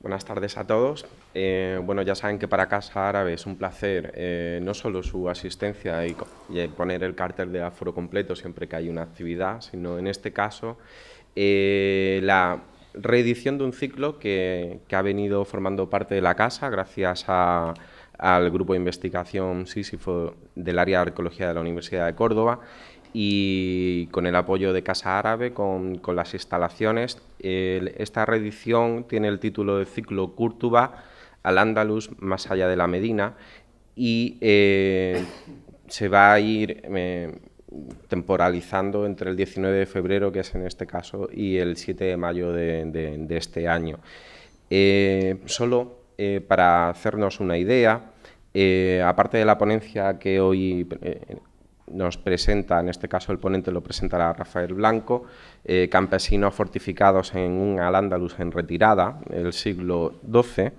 Buenas tardes a todos. Bueno, ya saben que para Casa Árabe es un placer no solo su asistencia y poner el cartel de aforo completo siempre que hay una actividad, sino en este caso la reedición de un ciclo que ha venido formando parte de la casa gracias al grupo de investigación Sísifo del área de arqueología de la Universidad de Córdoba y con el apoyo de Casa Árabe, con las instalaciones. Esta reedición tiene el título de ciclo Cúrtuba, Al-Ándalus más allá de la Medina, y se va a ir temporalizando entre el 19 de febrero, que es en este caso, y el 7 de mayo de este año. Solo para hacernos una idea, aparte de la ponencia que hoy nos presenta, en este caso el ponente lo presentará Rafael Blanco, campesinos fortificados en un Al-Ándalus en retirada, el siglo XII.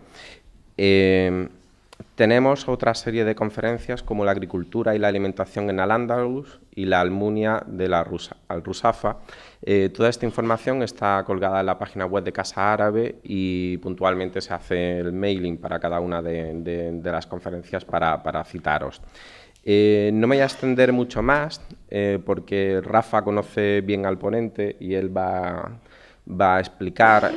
Tenemos otra serie de conferencias como la agricultura y la alimentación en Al-Ándalus y la Almunia de la Al-Rusafa. Toda esta información está colgada en la página web de Casa Árabe y puntualmente se hace el mailing para cada una de las conferencias para citaros. No me voy a extender mucho más porque Rafa conoce bien al ponente y él va a explicar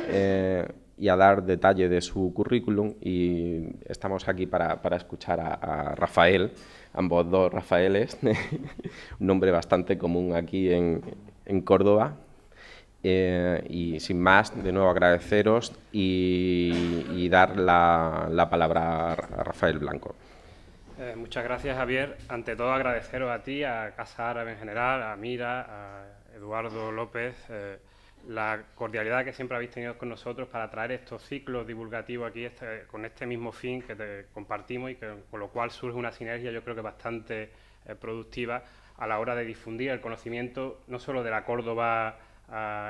y a dar detalle de su currículum, y estamos aquí para escuchar a Rafael, ambos dos Rafaeles, un nombre bastante común aquí en Córdoba. Y sin más, de nuevo agradeceros y dar la palabra a Rafael Blanco. Muchas gracias, Javier. Ante todo, agradeceros a ti, a Casa Árabe en general, a Mira, a Eduardo López, la cordialidad que siempre habéis tenido con nosotros para traer estos ciclos divulgativos aquí con este mismo fin que compartimos y con lo cual surge una sinergia, yo creo que bastante productiva a la hora de difundir el conocimiento no solo de la Córdoba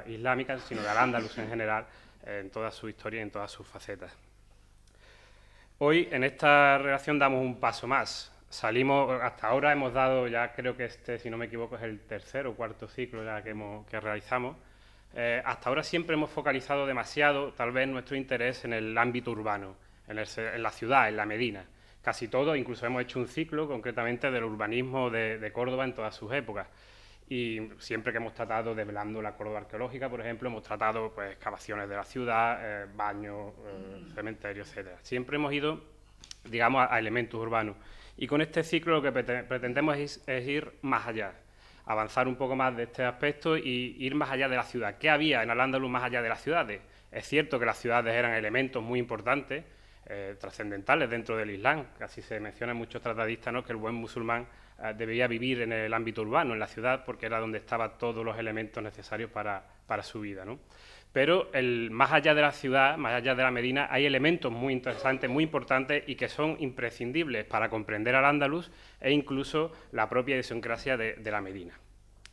islámica, sino de Al-Ándalus en general, en toda su historia y en todas sus facetas. Hoy en esta relación damos un paso más. Hasta ahora hemos dado, ya creo que si no me equivoco, es el tercer o cuarto ciclo ya que realizamos. Hasta ahora siempre hemos focalizado demasiado, tal vez, nuestro interés en el ámbito urbano, en la ciudad, en la Medina. Casi todo, incluso hemos hecho un ciclo concretamente del urbanismo de Córdoba en todas sus épocas. Y siempre que hemos tratado, desvelando la Córdoba arqueológica, por ejemplo, hemos tratado pues excavaciones de la ciudad, baños, cementerios, etc. Siempre hemos ido, digamos, a elementos urbanos. Y con este ciclo lo que pretendemos es ir más allá, avanzar un poco más de este aspecto y ir más allá de la ciudad. ¿Qué había en Al-Ándalus más allá de las ciudades? Es cierto que las ciudades eran elementos muy importantes, trascendentales dentro del Islam. Casi se menciona en muchos tratadistas, ¿no?, que el buen musulmán debía vivir en el ámbito urbano, en la ciudad, porque era donde estaban todos los elementos necesarios para su vida, ¿no? Pero más allá de la ciudad, más allá de la Medina, hay elementos muy interesantes, muy importantes y que son imprescindibles para comprender al Andaluz e incluso la propia idiosincrasia de la Medina.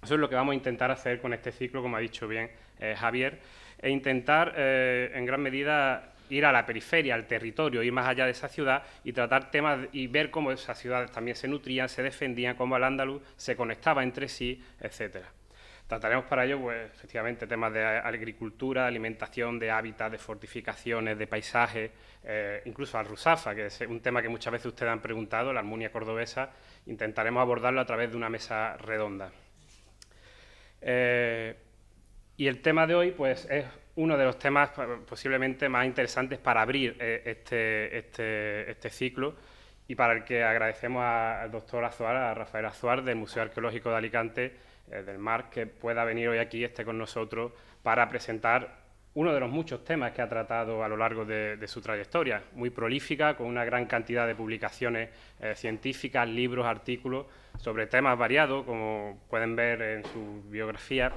Eso es lo que vamos a intentar hacer con este ciclo, como ha dicho bien Javier, e intentar en gran medida ir a la periferia, al territorio, ir más allá de esa ciudad y tratar temas y ver cómo esas ciudades también se nutrían, se defendían, cómo el Andaluz se conectaba entre sí, etcétera. Trataremos para ello, pues, efectivamente, temas de agricultura, alimentación, de hábitat, de fortificaciones, de paisaje, incluso al Rusafa, que es un tema que muchas veces ustedes han preguntado, la Almunia cordobesa. Intentaremos abordarlo a través de una mesa redonda. Y el tema de hoy, pues, es uno de los temas posiblemente más interesantes para abrir este ciclo y para el que agradecemos al doctor Azuar, a Rafael Azuar, del Museo Arqueológico de Alicante, del MARC, que pueda venir hoy aquí, esté con nosotros, para presentar uno de los muchos temas que ha tratado a lo largo de su trayectoria, muy prolífica, con una gran cantidad de publicaciones científicas, libros, artículos, sobre temas variados, como pueden ver en su biografía,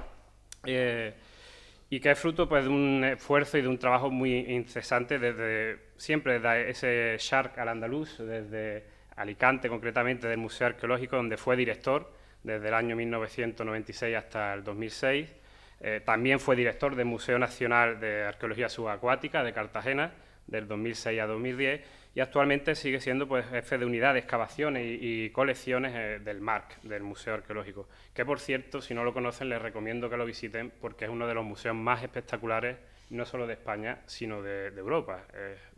y que es fruto, pues, de un esfuerzo y de un trabajo muy incesante siempre desde ese Sharq al-Andalus, desde Alicante, concretamente del Museo Arqueológico, donde fue director desde el año 1996 hasta el 2006. También fue director del Museo Nacional de Arqueología Subacuática de Cartagena, del 2006 a 2010, y actualmente sigue siendo, pues, jefe de unidad de excavaciones y colecciones del MARC, del Museo Arqueológico, que, por cierto, si no lo conocen, les recomiendo que lo visiten porque es uno de los museos más espectaculares no solo de España, sino de Europa.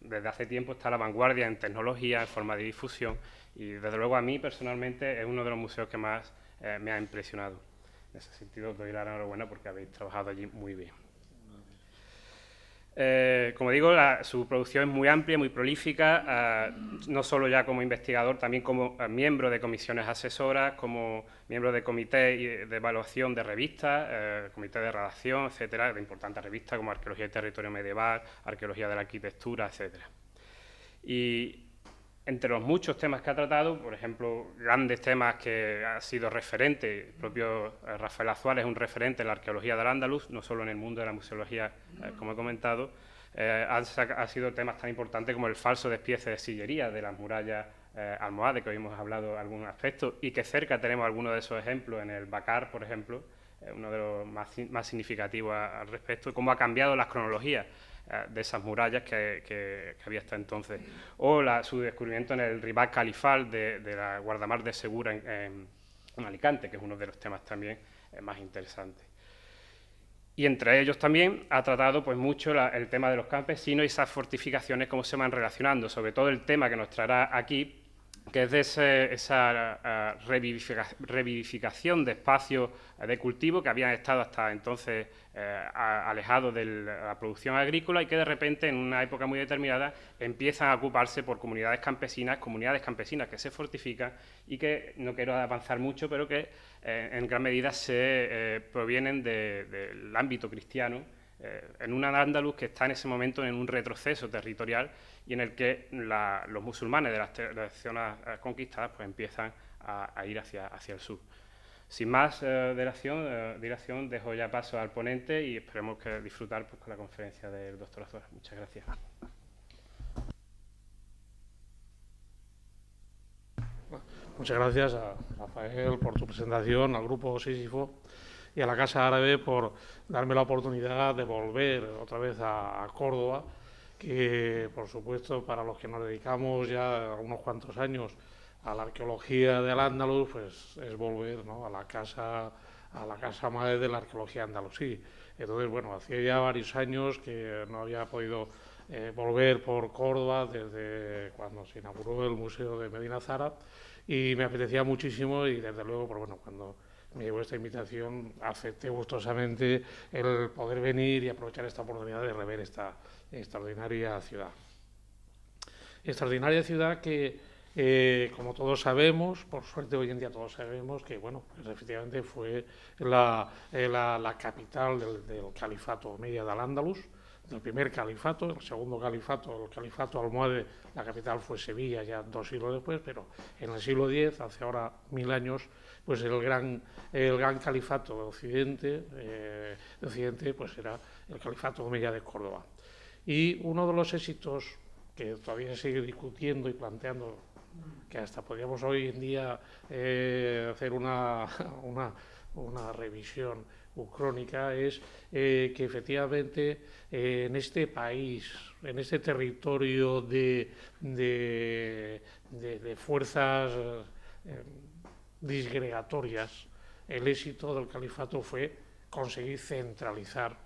Desde hace tiempo está a la vanguardia en tecnología, en forma de difusión, y desde luego a mí personalmente es uno de los museos que más me ha impresionado. En ese sentido os doy la enhorabuena porque habéis trabajado allí muy bien. Como digo, su producción es muy amplia, muy prolífica, no solo ya como investigador, también como miembro de comisiones asesoras, como miembro de comité de evaluación de revistas, comité de redacción, etcétera, de importantes revistas como Arqueología y Territorio Medieval, Arqueología de la Arquitectura, etcétera. Y entre los muchos temas que ha tratado, por ejemplo, grandes temas que ha sido referente, el propio Rafael Azuara es un referente en la arqueología del Andaluz, no solo en el mundo de la museología, como he comentado, ha sido temas tan importantes como el falso despiece de sillería de las murallas almohade, que hoy hemos hablado de algún aspecto, y que cerca tenemos algunos de esos ejemplos en el Bacar, por ejemplo, uno de los más significativos al respecto, y cómo ha cambiado las cronologías de esas murallas que había hasta entonces, o su descubrimiento en el Ribat Califal de la guardamar de Segura en Alicante, que es uno de los temas también más interesantes. Y entre ellos también ha tratado pues, mucho el tema de los campesinos y esas fortificaciones, cómo se van relacionando, sobre todo el tema que nos traerá aquí, que es de esa revivificación de espacios de cultivo que habían estado hasta entonces alejados de la producción agrícola y que de repente en una época muy determinada empiezan a ocuparse por comunidades campesinas que se fortifican y que, no quiero avanzar mucho, pero que en gran medida se provienen del ámbito cristiano, en un Al-Ándalus que está en ese momento en un retroceso territorial y en el que los musulmanes de las zonas conquistadas pues empiezan a ir hacia el sur. Sin más dilación, dejo ya paso al ponente y esperemos que disfrutar pues, con la conferencia del doctor Azuara. Muchas gracias. Muchas gracias a Rafael por tu presentación, al Grupo Sísifo y a la Casa Árabe por darme la oportunidad de volver otra vez a Córdoba, que por supuesto para los que nos dedicamos ya unos cuantos años a la arqueología del Al-Ándalus, pues es volver, ¿no?, a la casa madre de la arqueología andalusí. Entonces, bueno, hacía ya varios años que no había podido volver por Córdoba desde cuando se inauguró el Museo de Medina Zara y me apetecía muchísimo y desde luego, pues bueno, cuando me llegó esta invitación acepté gustosamente el poder venir y aprovechar esta oportunidad de rever esta extraordinaria ciudad. Extraordinaria ciudad que, como todos sabemos, por suerte hoy en día todos sabemos que, bueno, pues efectivamente fue la capital del califato omeya de Al-Ándalus, del primer califato. El segundo califato, el califato almohade, la capital fue Sevilla ya 2 siglos después, pero en el siglo X, hace ahora 1000 años, pues el gran califato de Occidente pues era el califato omeya de Córdoba. Y uno de los éxitos que todavía se sigue discutiendo y planteando, que hasta podríamos hoy en día hacer una revisión ucrónica, es que efectivamente en este país, en este territorio de fuerzas disgregatorias, el éxito del califato fue conseguir centralizar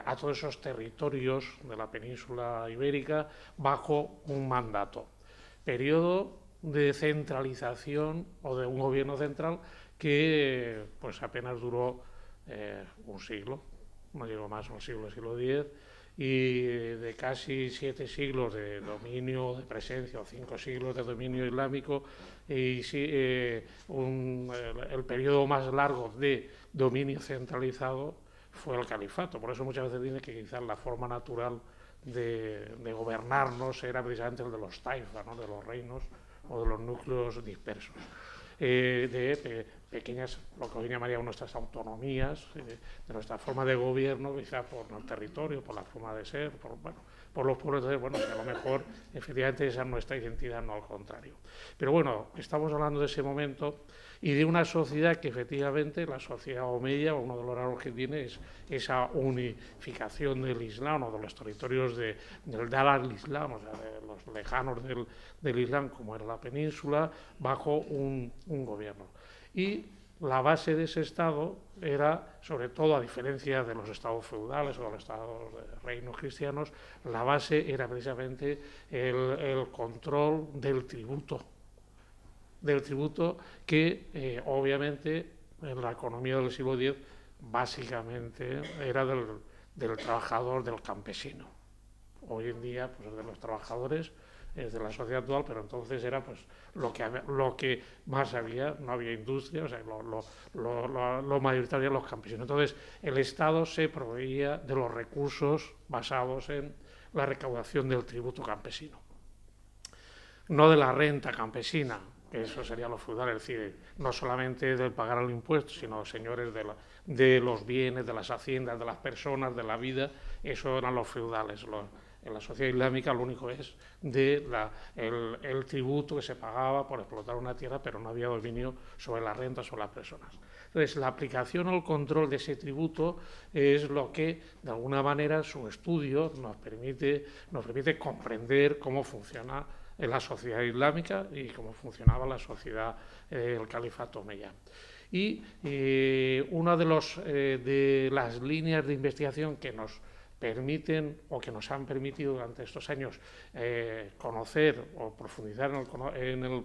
a todos esos territorios de la península ibérica bajo un mandato. Periodo de centralización o de un gobierno central que pues apenas duró un siglo, no llegó más un siglo, el siglo X, y de casi 7 siglos de dominio, de presencia, o 5 siglos de dominio islámico, y el periodo más largo de dominio centralizado fue el califato. Por eso muchas veces dicen que quizás la forma natural de gobernarnos era precisamente el de los taifas, ¿no?, de los reinos o de los núcleos dispersos, de pequeñas, lo que hoy llamaríamos nuestras autonomías, de nuestra forma de gobierno, quizás por el territorio, por la forma de ser, por los pueblos. Entonces, bueno, que a lo mejor efectivamente esa es nuestra identidad, no al contrario. Pero bueno, estamos hablando de ese momento y de una sociedad que efectivamente, la sociedad omeya, uno de los rasgos que tiene es esa unificación del Islam o de los territorios del Dar al-Islam, o sea, de los lejanos del Islam, como era la península, bajo un gobierno. Y la base de ese Estado era, sobre todo a diferencia de los estados feudales o de los estados de reinos cristianos, la base era precisamente el control del tributo que obviamente en la economía del siglo X básicamente era del trabajador, del campesino. Hoy en día pues de los trabajadores, es de la sociedad actual, pero entonces era pues lo que más había, no había industria, o sea, lo mayoritario eran los campesinos. Entonces el Estado se proveía de los recursos basados en la recaudación del tributo campesino, no de la renta campesina, que eso sería lo feudal, es decir, no solamente de pagar el impuesto, sino señores de los bienes, de las haciendas, de las personas, de la vida, eso eran los feudales. En la sociedad islámica lo único es el tributo que se pagaba por explotar una tierra, pero no había dominio sobre la renta, sobre las personas. Entonces, la aplicación o el control de ese tributo es lo que, de alguna manera, su estudio nos permite comprender cómo funciona en la sociedad islámica y cómo funcionaba la sociedad del califato omeya. Y una de las líneas de investigación que nos permiten o que nos han permitido durante estos años conocer o profundizar en el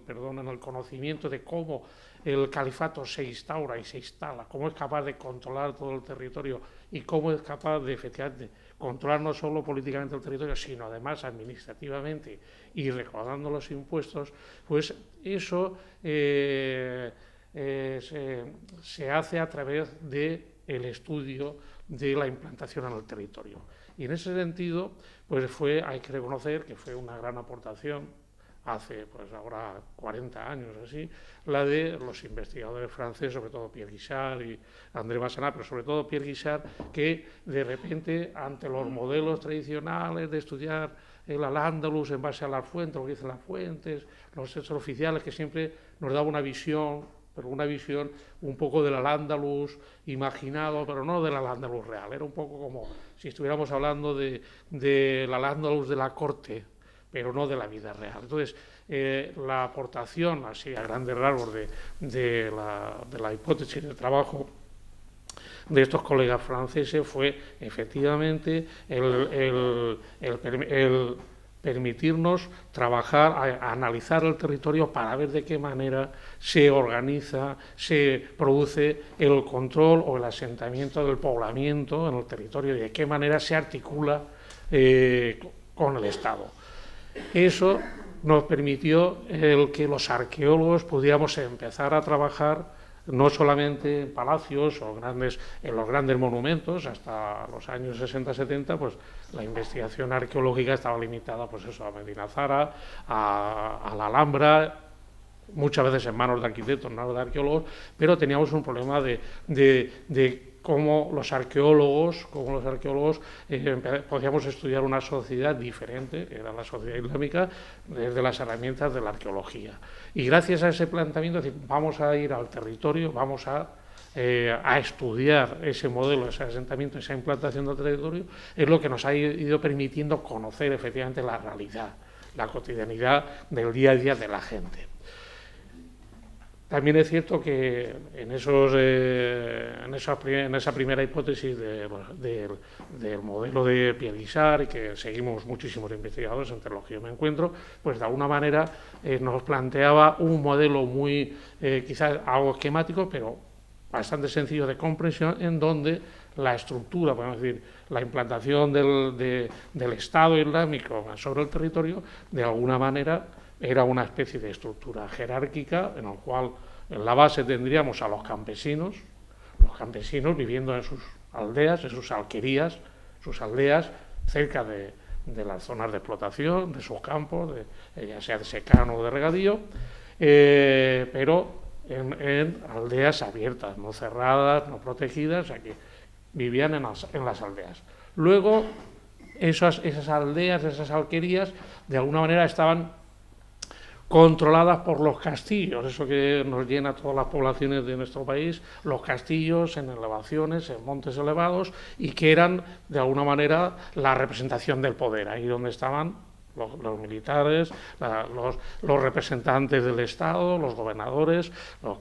conocimiento de cómo el califato se instaura y se instala, cómo es capaz de controlar todo el territorio y cómo es capaz de efectivamente controlar no solo políticamente el territorio, sino además administrativamente y recaudando los impuestos, pues eso se hace a través del estudio de la implantación en el territorio. Y en ese sentido, pues hay que reconocer que fue una gran aportación hace pues ahora 40 años así, la de los investigadores franceses, sobre todo Pierre Guichard y André Massenat, pero sobre todo Pierre Guichard, que de repente ante los modelos tradicionales de estudiar el Al-Ándalus en base a las fuentes, lo que dicen las fuentes, los hechos oficiales, que siempre nos daba una visión, pero una visión un poco del Al-Ándalus imaginado, pero no del Al-Ándalus real. Era un poco como si estuviéramos hablando del Al-Ándalus de la corte, pero no de la vida real. Entonces, la aportación, así a grandes rasgos, de la hipótesis de trabajo de estos colegas franceses fue efectivamente el permitirnos trabajar, a analizar el territorio para ver de qué manera se organiza, se produce el control o el asentamiento del poblamiento en el territorio y de qué manera se articula con el Estado. Eso nos permitió que los arqueólogos pudiéramos empezar a trabajar no solamente en palacios o en los grandes monumentos. Hasta los años 60-70, pues la investigación arqueológica estaba limitada pues eso, a Medina Zara, a la Alhambra, muchas veces en manos de arquitectos, no de arqueólogos, pero teníamos un problema de cómo los arqueólogos podíamos estudiar una sociedad diferente, que era la sociedad islámica, desde las herramientas de la arqueología. Y gracias a ese planteamiento, es decir, vamos a ir al territorio, vamos a estudiar ese modelo, ese asentamiento, esa implantación del territorio, es lo que nos ha ido permitiendo conocer efectivamente la realidad, la cotidianidad del día a día de la gente. También es cierto que en esa primera hipótesis del modelo de Pierre Guichard, y que seguimos muchísimos investigadores, entre los que yo me encuentro, pues de alguna manera nos planteaba un modelo muy, quizás algo esquemático, pero bastante sencillo de comprensión, en donde la estructura, podemos decir, la implantación del Estado islámico sobre el territorio, de alguna manera era una especie de estructura jerárquica en la cual en la base tendríamos a los campesinos viviendo en sus aldeas, en sus alquerías, sus aldeas, cerca de las zonas de explotación, de sus campos, ya sea de secano o de regadío, pero en aldeas abiertas, no cerradas, no protegidas, o sea, que vivían en las aldeas. Luego, esas aldeas, esas alquerías, de alguna manera estaban controladas por los castillos, eso que nos llena a todas las poblaciones de nuestro país, los castillos en elevaciones, en montes elevados, y que eran, de alguna manera, la representación del poder, ahí donde estaban los militares, los representantes del Estado, los gobernadores, los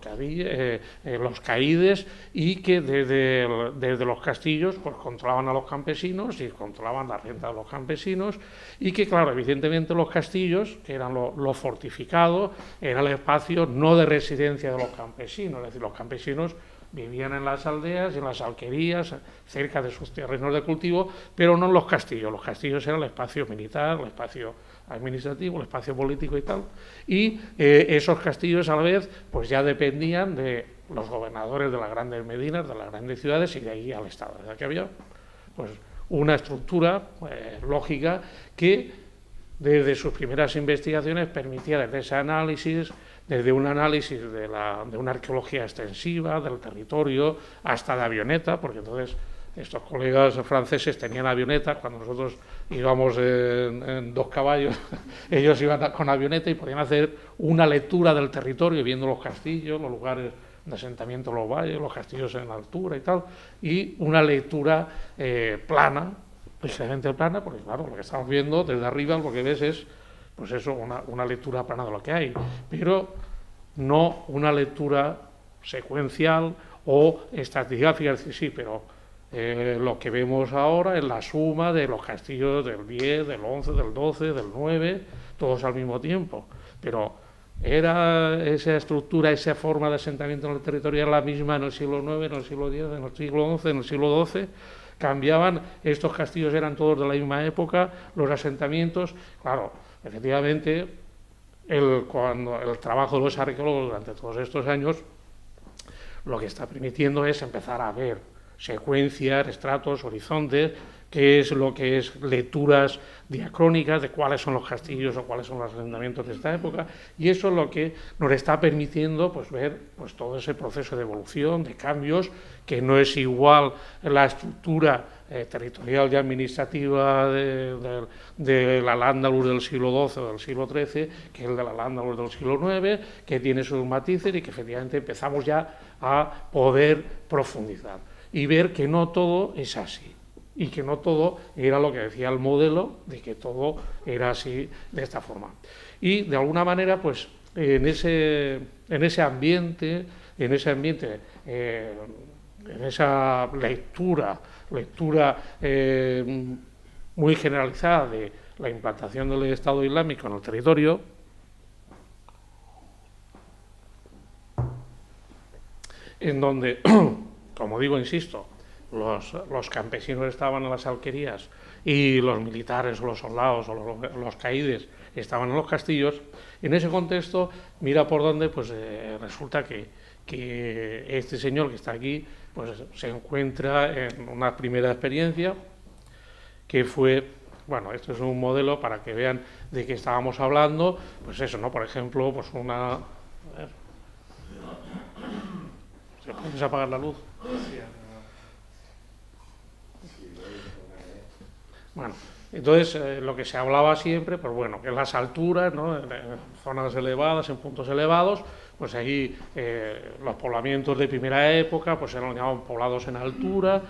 caídes, y que desde los castillos pues controlaban a los campesinos y controlaban la renta de los campesinos, y que, claro, evidentemente los castillos, que eran lo fortificado, era el espacio no de residencia de los campesinos, es decir, los campesinos vivían en las aldeas y en las alquerías, cerca de sus terrenos de cultivo, pero no en los castillos. Los castillos eran el espacio militar, el espacio administrativo, el espacio político y tal. Y esos castillos, a la vez, pues ya dependían de los gobernadores de las grandes medinas, de las grandes ciudades, y de ahí al Estado. O sea, que había pues una estructura lógica que, desde sus primeras investigaciones, permitía, desde ese análisis, desde un análisis de una arqueología extensiva del territorio hasta de avioneta, porque entonces estos colegas franceses tenían avioneta, cuando nosotros íbamos en 2 caballos, ellos iban con avioneta y podían hacer una lectura del territorio, viendo los castillos, los lugares de asentamiento en los valles, los castillos en la altura y tal, y una lectura plana, precisamente plana, porque claro, lo que estamos viendo desde arriba, lo que ves es pues eso, una lectura plana de lo que hay, pero no una lectura secuencial o estratigráfica, sí, pero lo que vemos ahora es la suma de los castillos del 10, del 11, del 12, del 9, todos al mismo tiempo, pero era esa estructura, esa forma de asentamiento en el territorio la misma en el siglo IX, en el siglo X, en el siglo XI, en el siglo XII. Cambiaban, estos castillos eran todos de la misma época, los asentamientos, claro. Efectivamente, cuando el trabajo de los arqueólogos durante todos estos años lo que está permitiendo es empezar a ver secuencias, estratos, horizontes, qué es lo que es lecturas diacrónicas de cuáles son los castillos o cuáles son los asentamientos de esta época, y eso es lo que nos está permitiendo pues ver pues todo ese proceso de evolución, de cambios, que no es igual la estructura territorial y administrativa del Al-Ándalus del siglo XII o del siglo XIII que el del Al-Ándalus del siglo IX, que tiene sus matices y que efectivamente empezamos ya a poder profundizar y ver que no todo es así, y que no todo era lo que decía el modelo, de que todo era así de esta forma. Y de alguna manera, pues en ese ambiente, en esa lectura muy generalizada de la implantación del Estado Islámico en el territorio, en donde, como digo, insisto, los campesinos estaban en las alquerías y los militares o los soldados o los caídes estaban en los castillos. En ese contexto, mira por dónde, pues resulta que este señor que está aquí pues se encuentra en una primera experiencia que fue, bueno, esto es un modelo para que vean de qué estábamos hablando, pues eso, ¿no? Por ejemplo, pues una... A ver. ¿Se puede apagar la luz? Bueno, entonces lo que se hablaba siempre, pues bueno, en las alturas, ¿no? En zonas elevadas, en puntos elevados, pues ahí los poblamientos de primera época pues eran llamados poblados en altura,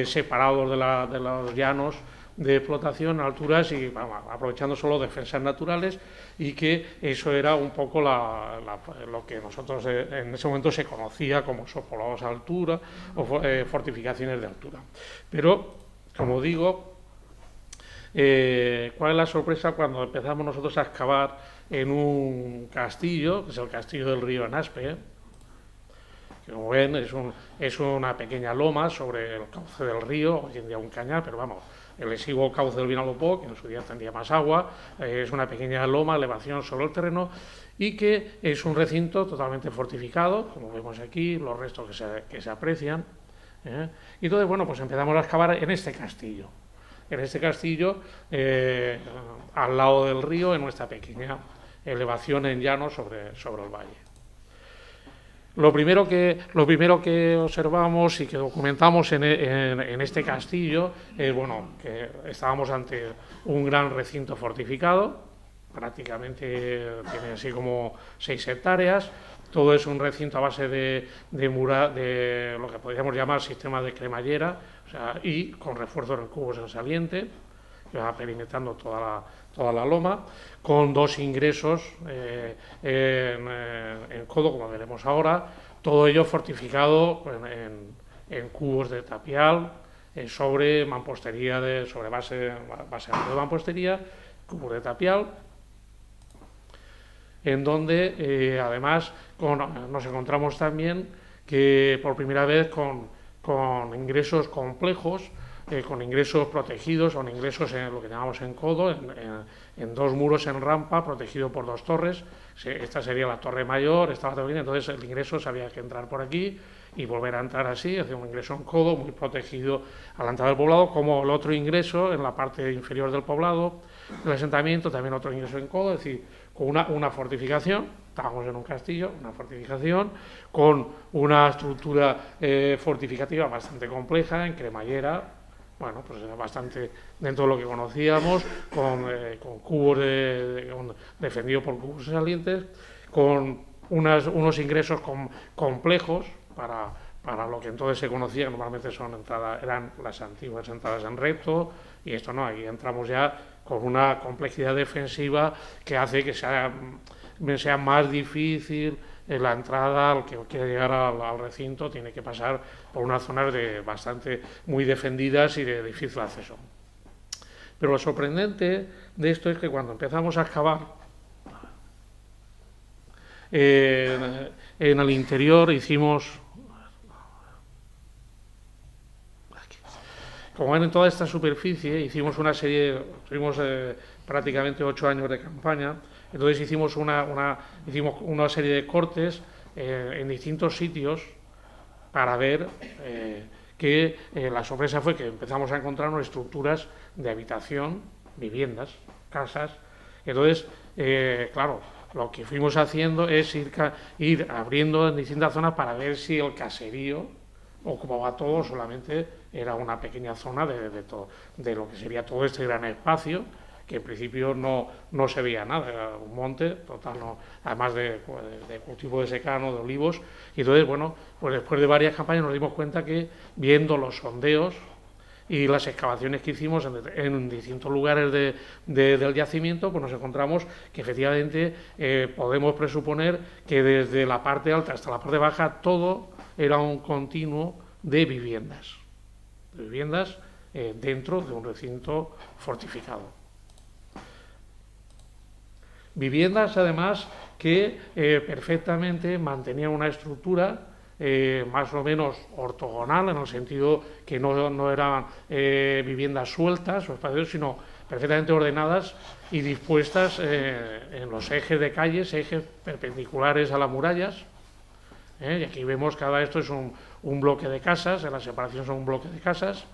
separados de los llanos de explotación a alturas y aprovechando solo defensas naturales, y que eso era un poco lo que nosotros en ese momento se conocía como esos poblados a altura o fortificaciones de altura. Pero, como digo, ¿cuál es la sorpresa cuando empezamos nosotros a excavar en un castillo, que es el castillo del río Anaspe? Que, como ven, es una pequeña loma sobre el cauce del río, hoy en día un cañar, pero vamos, el exiguo cauce del Vinalopó, que en su día tendría más agua, es una pequeña loma, elevación sobre el terreno, y que es un recinto totalmente fortificado, como vemos aquí, los restos que se aprecian. Y entonces, bueno, pues empezamos a excavar en este castillo. En este castillo, al lado del río, en nuestra pequeña elevación en llano sobre el valle. Lo primero que observamos y que documentamos en este castillo es, bueno, que estábamos ante un gran recinto fortificado, prácticamente tiene así como 6 hectáreas, todo es un recinto a base de lo que podríamos llamar sistema de cremallera, o sea, y con refuerzos en cubos en saliente, que va perimetrando toda la loma, con 2 ingresos en codo, como veremos ahora, todo ello fortificado en cubos de tapial, sobre mampostería, sobre base de mampostería, cubos de tapial, en donde además nos encontramos también que por primera vez con ingresos complejos, con ingresos protegidos, con ingresos en lo que llamamos en codo, en 2 muros en rampa, protegido por 2 torres. Esta sería la torre mayor, esta la torre pequeña, entonces el ingreso había que entrar por aquí y volver a entrar así, hacer un ingreso en codo muy protegido a la entrada del poblado, como el otro ingreso en la parte inferior del poblado, del asentamiento, también otro ingreso en codo, es decir, con una fortificación. Estábamos en un castillo, una fortificación, con una estructura fortificativa bastante compleja, en cremallera. Bueno, pues era bastante dentro de lo que conocíamos, con cubos defendidos por cubos salientes, con unos ingresos complejos para lo que entonces se conocía, que normalmente eran las antiguas entradas en recto, y esto no, aquí entramos ya con una complejidad defensiva que hace que sea más difícil la entrada. Al que quiera llegar al recinto tiene que pasar por unas zonas muy defendidas y de difícil acceso. Pero lo sorprendente de esto es que cuando empezamos a excavar en el interior como ven, en toda esta superficie hicimos tuvimos prácticamente 8 años de campaña. Entonces hicimos una serie de cortes en distintos sitios para ver que la sorpresa fue que empezamos a encontrarnos estructuras de habitación, viviendas, casas. Entonces, claro, lo que fuimos haciendo es ir abriendo en distintas zonas para ver si el caserío ocupaba todo, solamente era una pequeña zona de lo que sería todo este gran espacio, que en principio no se veía nada, era un monte total, además de cultivo de secano, de olivos. Y entonces, bueno, pues después de varias campañas nos dimos cuenta que, viendo los sondeos y las excavaciones que hicimos en distintos lugares del yacimiento, pues nos encontramos que efectivamente podemos presuponer que desde la parte alta hasta la parte baja todo era un continuo de viviendas dentro de un recinto fortificado. Viviendas, además, que perfectamente mantenían una estructura más o menos ortogonal, en el sentido que no eran viviendas sueltas o espacios, sino perfectamente ordenadas y dispuestas en los ejes de calles, ejes perpendiculares a las murallas. Y aquí vemos que cada esto es un bloque de casas, en la separación son un bloque de casas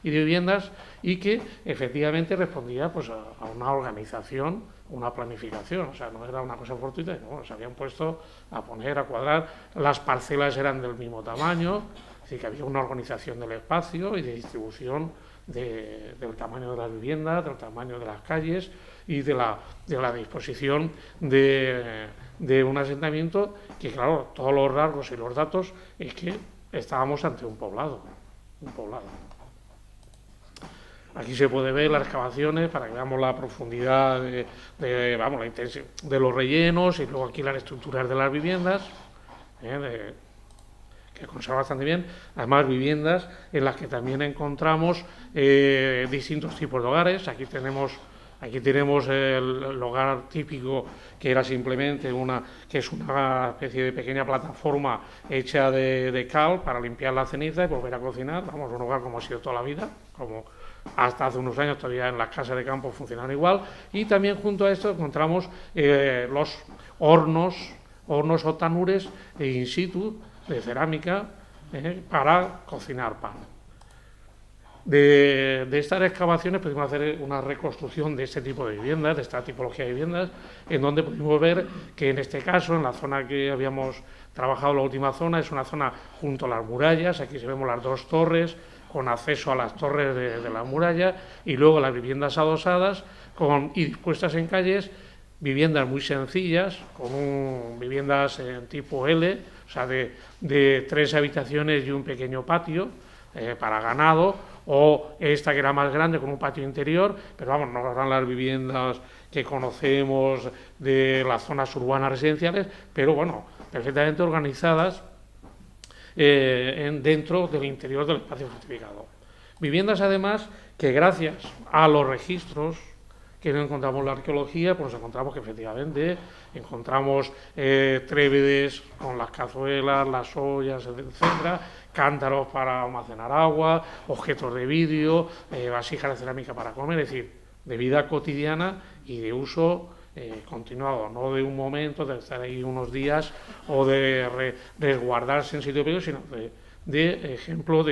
y de viviendas, y que efectivamente respondía pues a una organización, una planificación. O sea, no era una cosa fortuita, no, se habían puesto a poner, a cuadrar, las parcelas eran del mismo tamaño, es decir, que había una organización del espacio y de distribución del tamaño de las viviendas, del tamaño de las calles y de la disposición de un asentamiento que, claro, todos los rasgos y los datos es que estábamos ante un poblado. Aquí se puede ver las excavaciones para que veamos la profundidad la intensidad de los rellenos, y luego aquí las estructuras de las viviendas, que conserva bastante bien. Además, viviendas en las que también encontramos distintos tipos de hogares. Aquí tenemos el hogar típico, que era simplemente una especie de pequeña plataforma hecha de cal para limpiar la ceniza y volver a cocinar. Vamos, un hogar como ha sido toda la vida, como hasta hace unos años todavía en las casas de campo funcionaban igual. Y también junto a esto encontramos los hornos o tanures in situ de cerámica para cocinar pan. De estas excavaciones pudimos hacer una reconstrucción de este tipo de viviendas, de esta tipología de viviendas, en donde pudimos ver que en este caso, en la zona que habíamos trabajado, la última zona, es una zona junto a las murallas. Aquí se vemos las 2 torres con acceso a las torres de la muralla, y luego las viviendas adosadas y dispuestas en calles, viviendas muy sencillas, viviendas en tipo L, o sea, de 3 habitaciones y un pequeño patio, para ganado, o esta que era más grande con un patio interior, pero vamos, no eran las viviendas que conocemos de las zonas urbanas residenciales, pero bueno, perfectamente organizadas dentro del interior del espacio fortificado. Viviendas además que gracias a los registros que no encontramos en la arqueología, pues nos encontramos que efectivamente encontramos trébedes con las cazuelas, las ollas, etcétera, cántaros para almacenar agua, objetos de vidrio, vasijas de cerámica para comer, es decir, de vida cotidiana y de uso continuado, no de un momento, de estar ahí unos días o de resguardarse en sitio pequeño, sino de ejemplo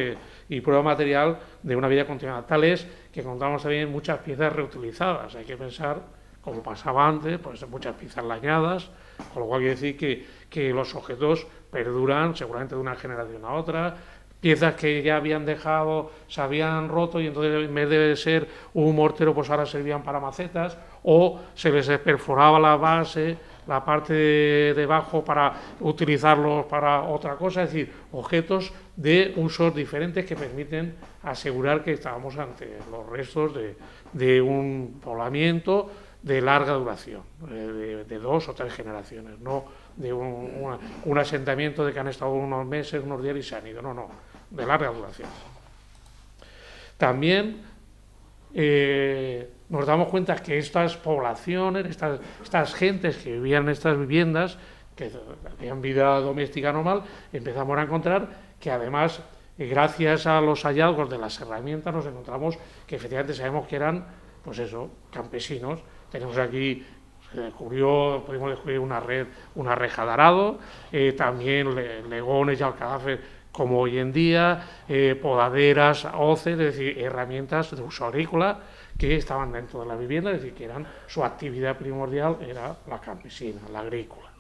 y prueba material de una vida continuada. Tal es que encontramos también muchas piezas reutilizadas. Hay que pensar, como pasaba antes, pues muchas piezas lañadas, con lo cual quiere decir que los objetos perduran seguramente de una generación a otra. Piezas que ya habían dejado, se habían roto y entonces en vez de ser un mortero, pues ahora servían para macetas, o se les perforaba la base, la parte de debajo para utilizarlos para otra cosa, es decir, objetos de usos diferentes que permiten asegurar que estábamos ante los restos de un poblamiento de larga duración, de 2 o 3 generaciones, no de un asentamiento de que han estado unos meses, unos días y se han ido, no, de larga duración. También nos damos cuenta que estas poblaciones, estas gentes que vivían en estas viviendas, que tenían vida doméstica normal, empezamos a encontrar que además, gracias a los hallazgos de las herramientas, nos encontramos que efectivamente sabemos que eran, pues eso, campesinos. Tenemos aquí, pudimos descubrir una reja de arado, también legones y alcázares como hoy en día, podaderas, hoces, es decir, herramientas de uso agrícola que estaban dentro de la vivienda, es decir, que su actividad primordial era la campesina, la agrícola.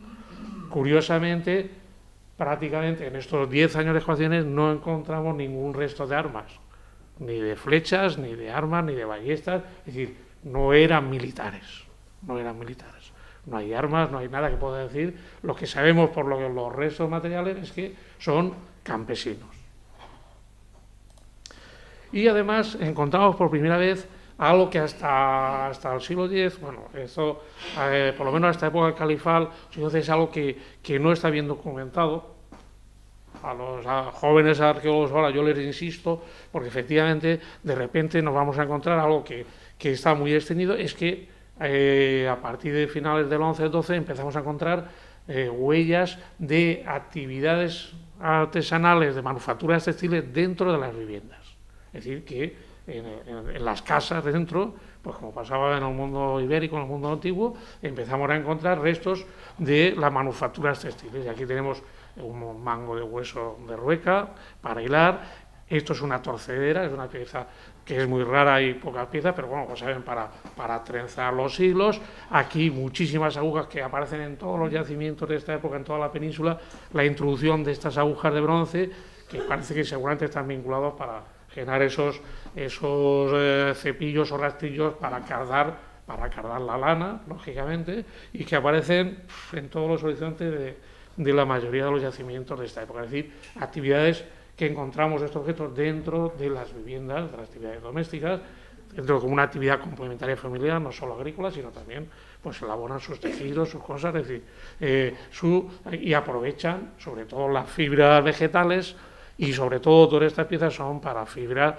Curiosamente, prácticamente en estos 10 años de excavaciones no encontramos ningún resto de armas, ni de flechas, ni de armas, ni de ballestas, es decir, no eran militares. No hay armas, no hay nada que pueda decir. Lo que sabemos por los restos materiales es que son campesinos. Y además encontramos por primera vez algo que hasta el siglo X, bueno, eso por lo menos hasta la época del califal, es algo que no está bien documentado. A los jóvenes arqueólogos ahora yo les insisto, porque efectivamente de repente nos vamos a encontrar algo que está muy extendido, es que a partir de finales del 11 del 12 empezamos a encontrar huellas de actividades artesanales, de manufacturas textiles dentro de las viviendas. Es decir, que en las casas dentro, pues como pasaba en el mundo ibérico, en el mundo antiguo, empezamos a encontrar restos de las manufacturas textiles. Y aquí tenemos un mango de hueso de rueca para hilar. Esto es una torcedera, es una pieza que es muy rara y pocas piezas, pero bueno, pues saben, para trenzar los hilos. Aquí muchísimas agujas que aparecen en todos los yacimientos de esta época, en toda la península. La introducción de estas agujas de bronce, que parece que seguramente están vinculados para generar esos cepillos o rastrillos para cardar la lana, lógicamente, y que aparecen en todos los horizontes de la mayoría de los yacimientos de esta época. Es decir, actividades que encontramos estos objetos dentro de las viviendas, de las actividades domésticas, dentro de una actividad complementaria familiar, no solo agrícola, sino también pues elaboran sus tejidos, sus cosas, es decir, y aprovechan sobre todo las fibras vegetales y sobre todo todas estas piezas son para fibra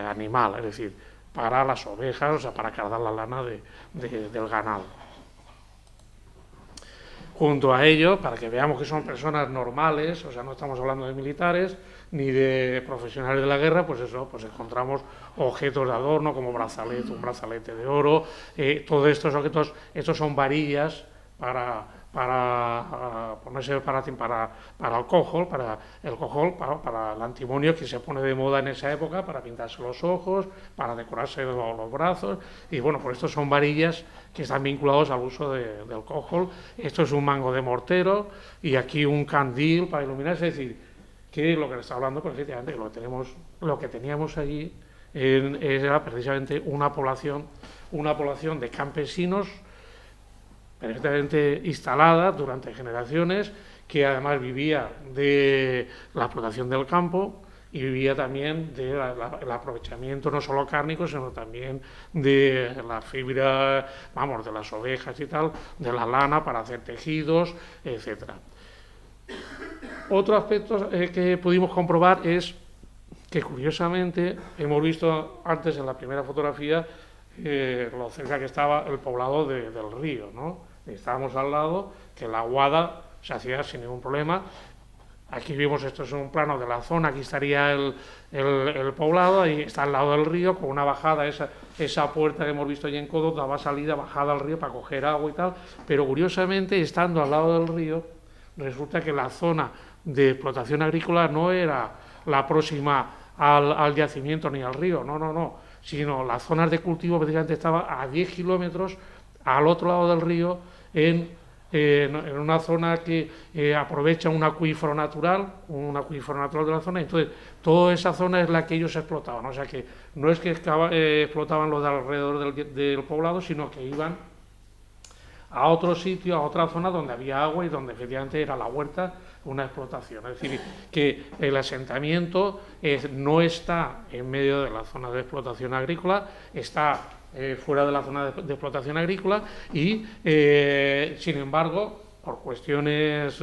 animal, es decir, para las ovejas, o sea, para cardar la lana del ganado. Junto a ello, para que veamos que son personas normales, o sea, no estamos hablando de militares ni de profesionales de la guerra, pues eso, pues encontramos objetos de adorno como un brazalete de oro, todos estos objetos, estos son varillas para ponerse para el cojol, para el antimonio que se pone de moda en esa época, para pintarse los ojos, para decorarse los brazos, y bueno, pues estos son varillas que están vinculados al uso del cojol. Esto es un mango de mortero y aquí un candil para iluminarse, es decir, que lo que le está hablando, pues efectivamente, lo que teníamos allí era precisamente una población de campesinos perfectamente instalada durante generaciones, que además vivía de la explotación del campo, y vivía también del aprovechamiento no solo cárnico, sino también de la fibra, vamos, de las ovejas y tal, de la lana para hacer tejidos, etcétera. Otro aspecto que pudimos comprobar es que, curiosamente, hemos visto antes en la primera fotografía lo cerca que estaba el poblado del río, ¿no? Estábamos al lado, que la aguada se hacía sin ningún problema. Aquí vimos, esto es un plano de la zona, aquí estaría el poblado, ahí está al lado del río, con una bajada, esa puerta que hemos visto allí en Codo daba salida, bajada al río para coger agua y tal, pero curiosamente, estando al lado del río, resulta que la zona de explotación agrícola no era la próxima al yacimiento ni al río, no, sino las zonas de cultivo precisamente estaban a 10 kilómetros al otro lado del río, en una zona que aprovecha un acuífero natural de la zona. Entonces, toda esa zona es la que ellos explotaban, o sea que no es que explotaban los de alrededor del poblado, sino que iban a otro sitio, a otra zona donde había agua y donde efectivamente era la huerta una explotación. Es decir, que el asentamiento no está en medio de la zona de explotación agrícola, está fuera de la zona de explotación agrícola y, sin embargo, por cuestiones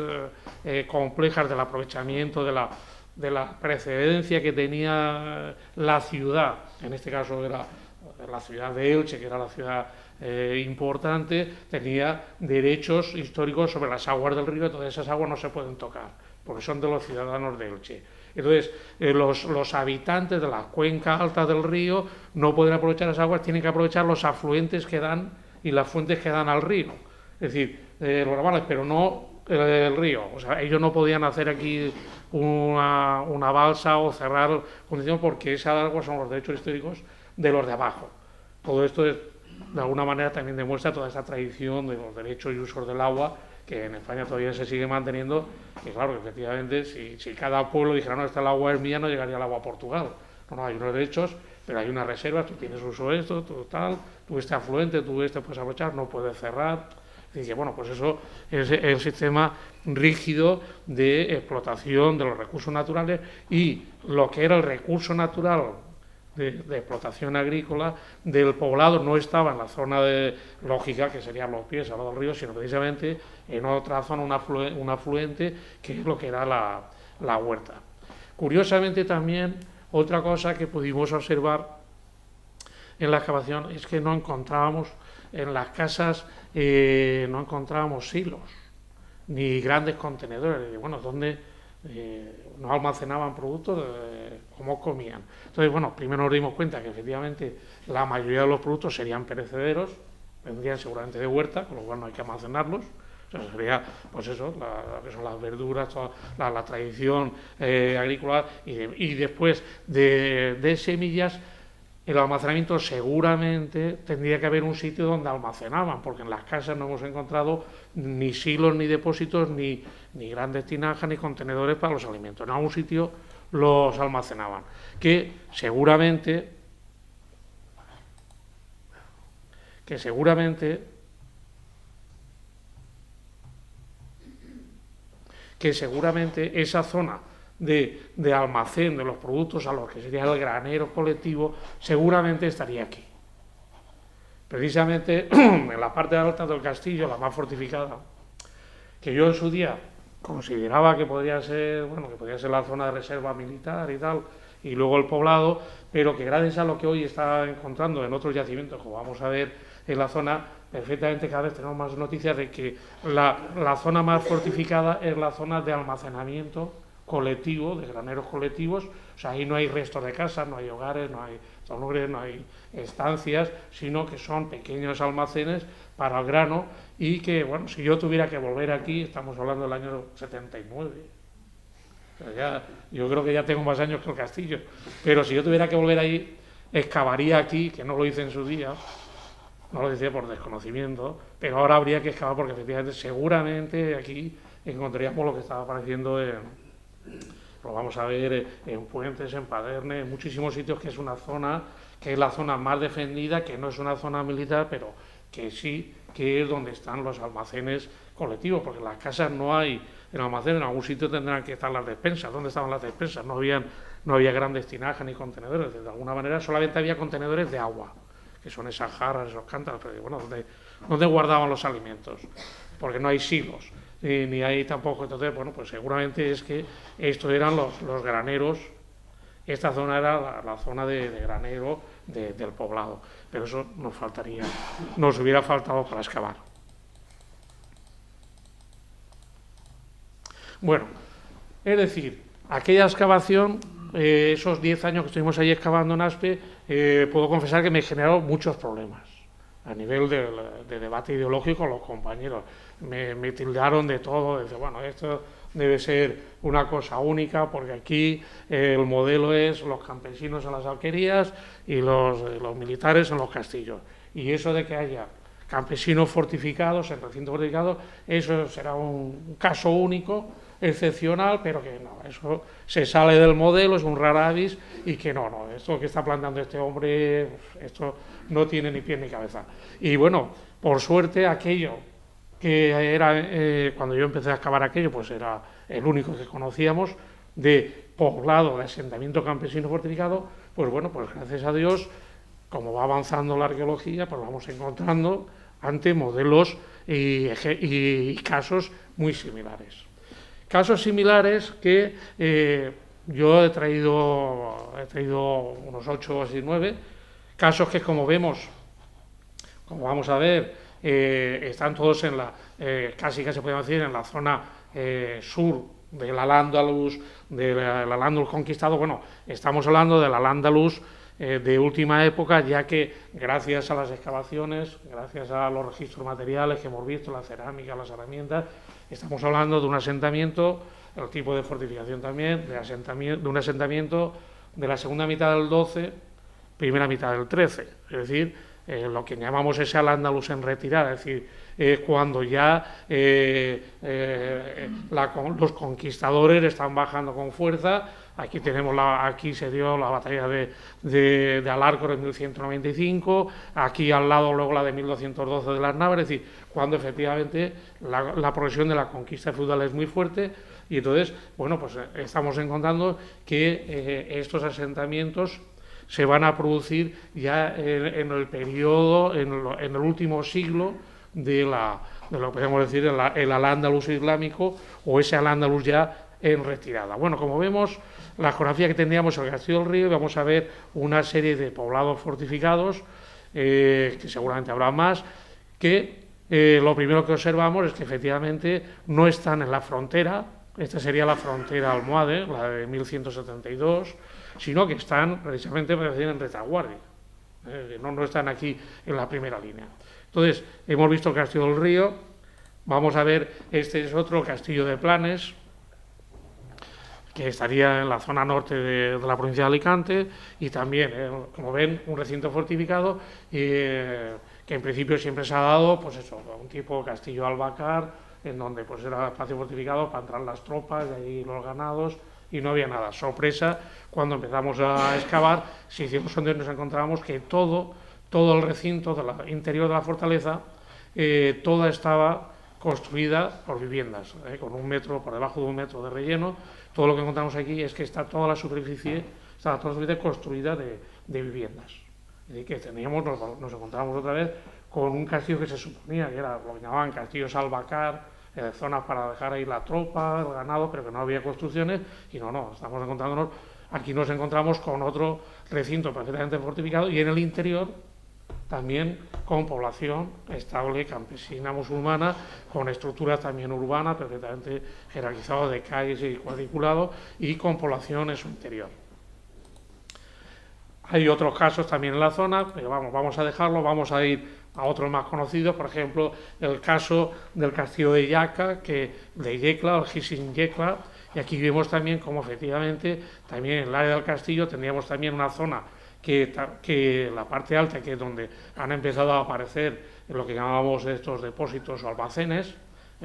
complejas del aprovechamiento de la precedencia que tenía la ciudad, en este caso era la ciudad de Elche, que era la ciudad importante, tenía derechos históricos sobre las aguas del río, todas esas aguas no se pueden tocar, porque son de los ciudadanos de Elche. Entonces, los habitantes de la cuenca alta del río no pueden aprovechar las aguas, tienen que aprovechar los afluentes que dan y las fuentes que dan al río. Es decir, los ramales, pero no el río. O sea, ellos no podían hacer aquí una balsa o cerrar condiciones porque esas aguas son los derechos históricos de los de abajo. Todo esto de alguna manera también demuestra toda esa tradición de los derechos y usos del agua que en España todavía se sigue manteniendo, y claro, que efectivamente si cada pueblo dijera, no, esta el agua es mía, no llegaría el agua a Portugal. No, hay unos derechos, pero hay unas reservas, tú tienes uso de esto, tú tal, tú este afluente, tú este puedes aprovechar, no puedes cerrar. Y que bueno, pues eso es el sistema rígido de explotación de los recursos naturales, y lo que era el recurso natural de explotación agrícola del poblado no estaba en la zona lógica, que serían los pies al lado del río, sino precisamente en otra zona, un afluente, que es lo que era la huerta. Curiosamente también, otra cosa que pudimos observar en la excavación es que no encontrábamos en las casas, no encontrábamos silos, ni grandes contenedores. Bueno, donde no almacenaban productos, cómo comían. Entonces, bueno, primero nos dimos cuenta que efectivamente la mayoría de los productos serían perecederos, vendrían seguramente de huerta, con lo cual no hay que almacenarlos. O sea, sería, pues eso, que son las verduras, toda la tradición agrícola, y después de semillas. El almacenamiento seguramente tendría que haber un sitio donde almacenaban, porque en las casas no hemos encontrado ni silos, ni depósitos, ni grandes tinajas, ni contenedores para los alimentos. En algún sitio los almacenaban, que seguramente esa zona de almacén de los productos, a lo que sería el granero colectivo, seguramente estaría aquí. Precisamente en la parte alta del castillo, la más fortificada, que yo en su día consideraba que podría ser la zona de reserva militar y tal, y luego el poblado, pero que gracias a lo que hoy está encontrando en otros yacimientos, como vamos a ver en la zona, perfectamente cada vez tenemos más noticias de que la zona más fortificada es la zona de almacenamiento colectivo, de graneros colectivos. O sea, ahí no hay restos de casas, no hay hogares, no hay tonures, no hay estancias, sino que son pequeños almacenes para el grano, y que, bueno, si yo tuviera que volver aquí, estamos hablando del año 79, o sea, yo creo que ya tengo más años que el castillo, pero si yo tuviera que volver ahí, excavaría aquí, que no lo hice en su día, no lo decía por desconocimiento, pero ahora habría que excavar, porque efectivamente seguramente aquí encontraríamos lo que estaba apareciendo lo vamos a ver en Puentes, en Paderne, en muchísimos sitios, que es una zona, que es la zona más defendida, que no es una zona militar, pero que sí que es donde están los almacenes colectivos, porque en las casas no hay el almacén, en algún sitio tendrán que estar las despensas. ¿Dónde estaban las despensas? No habían no había grandes tinajas ni contenedores, de alguna manera solamente había contenedores de agua, que son esas jarras, esos cántaros, pero bueno, ¿dónde guardaban los alimentos? Porque no hay silos, ni hay tampoco, entonces, bueno, pues seguramente es que estos eran los graneros. Esta zona era la zona de granero del poblado, pero eso nos hubiera faltado para excavar. Bueno, es decir, aquella excavación, esos 10 años que estuvimos ahí excavando en Aspe, puedo confesar que me generó muchos problemas a nivel de debate ideológico con los compañeros. Me tildaron de todo, de bueno, esto debe ser una cosa única, porque aquí el modelo es los campesinos en las alquerías y los militares en los castillos. Y eso de que haya campesinos fortificados, en recintos fortificados, eso será un caso único, excepcional, pero que no, eso se sale del modelo, es un rara avis, y que no, esto que está planteando este hombre, esto no tiene ni pie ni cabeza. Y bueno, por suerte aquello que era, cuando yo empecé a excavar aquello, pues era el único que conocíamos de poblado, de asentamiento campesino fortificado, pues bueno, pues gracias a Dios, como va avanzando la arqueología, pues vamos encontrando ante modelos y casos muy similares. Casos similares que yo he traído unos 8 o así 9, casos que como vemos, como vamos a ver, están todos en casi se puede decir, en la zona sur del Al-Ándalus, del Al-Ándalus conquistado. Bueno, estamos hablando del Al-Ándalus de última época, ya que gracias a las excavaciones, gracias a los registros materiales que hemos visto, la cerámica, las herramientas, estamos hablando de un asentamiento, el tipo de fortificación también, de un asentamiento de la segunda mitad del 12, primera mitad del 13, es decir, lo que llamamos ese Al-Ándalus en retirada, es decir, cuando ya los conquistadores están bajando con fuerza. Aquí se dio la batalla de Alárcor en 1195, aquí al lado luego la de 1212 de las Navas, es decir, cuando efectivamente la progresión de la conquista feudal es muy fuerte, y entonces, bueno, pues estamos encontrando que estos asentamientos se van a producir ya en el periodo, en el último siglo de lo que podemos decir el Al-Ándalus islámico, o ese Al-Ándalus ya en retirada. Bueno, como vemos, la geografía que tendríamos en el Castillo del Río, vamos a ver una serie de poblados fortificados, que seguramente habrá más, que lo primero que observamos es que efectivamente no están en la frontera. Esta sería la frontera almohade, la de 1172, sino que están precisamente en retaguardia, no están aquí en la primera línea. Entonces, hemos visto el Castillo del Río, vamos a ver, este es otro Castillo de Planes, que estaría en la zona norte de la provincia de Alicante, y también, como ven, un recinto fortificado, que en principio siempre se ha dado, pues eso, un tipo castillo albacar, en donde pues era espacio fortificado para entrar las tropas, y ahí los ganados, y no había nada. Sorpresa, cuando empezamos a excavar, si hicimos sondeos, nos encontramos que todo el recinto del interior de la fortaleza, toda estaba construida por viviendas, con por debajo de 1 metro de relleno. Todo lo que encontramos aquí es que está toda la superficie construida de viviendas. Es decir, que nos encontramos otra vez con un castillo que se suponía que era lo que llamaban castillos albacar, zonas para dejar ahí la tropa, el ganado, pero que no había construcciones, y estamos encontrándonos, aquí nos encontramos con otro recinto perfectamente fortificado, y en el interior también con población estable, campesina, musulmana, con estructuras también urbanas, perfectamente jerarquizadas de calles y cuadriculados, y con población en su interior. Hay otros casos también en la zona, pero vamos a dejarlo, vamos a ir a otros más conocidos, por ejemplo, el caso del castillo de Yecla, el Hisin Yecla, y aquí vemos también cómo efectivamente también en el área del castillo tendríamos también una zona que la parte alta, que es donde han empezado a aparecer lo que llamamos estos depósitos o almacenes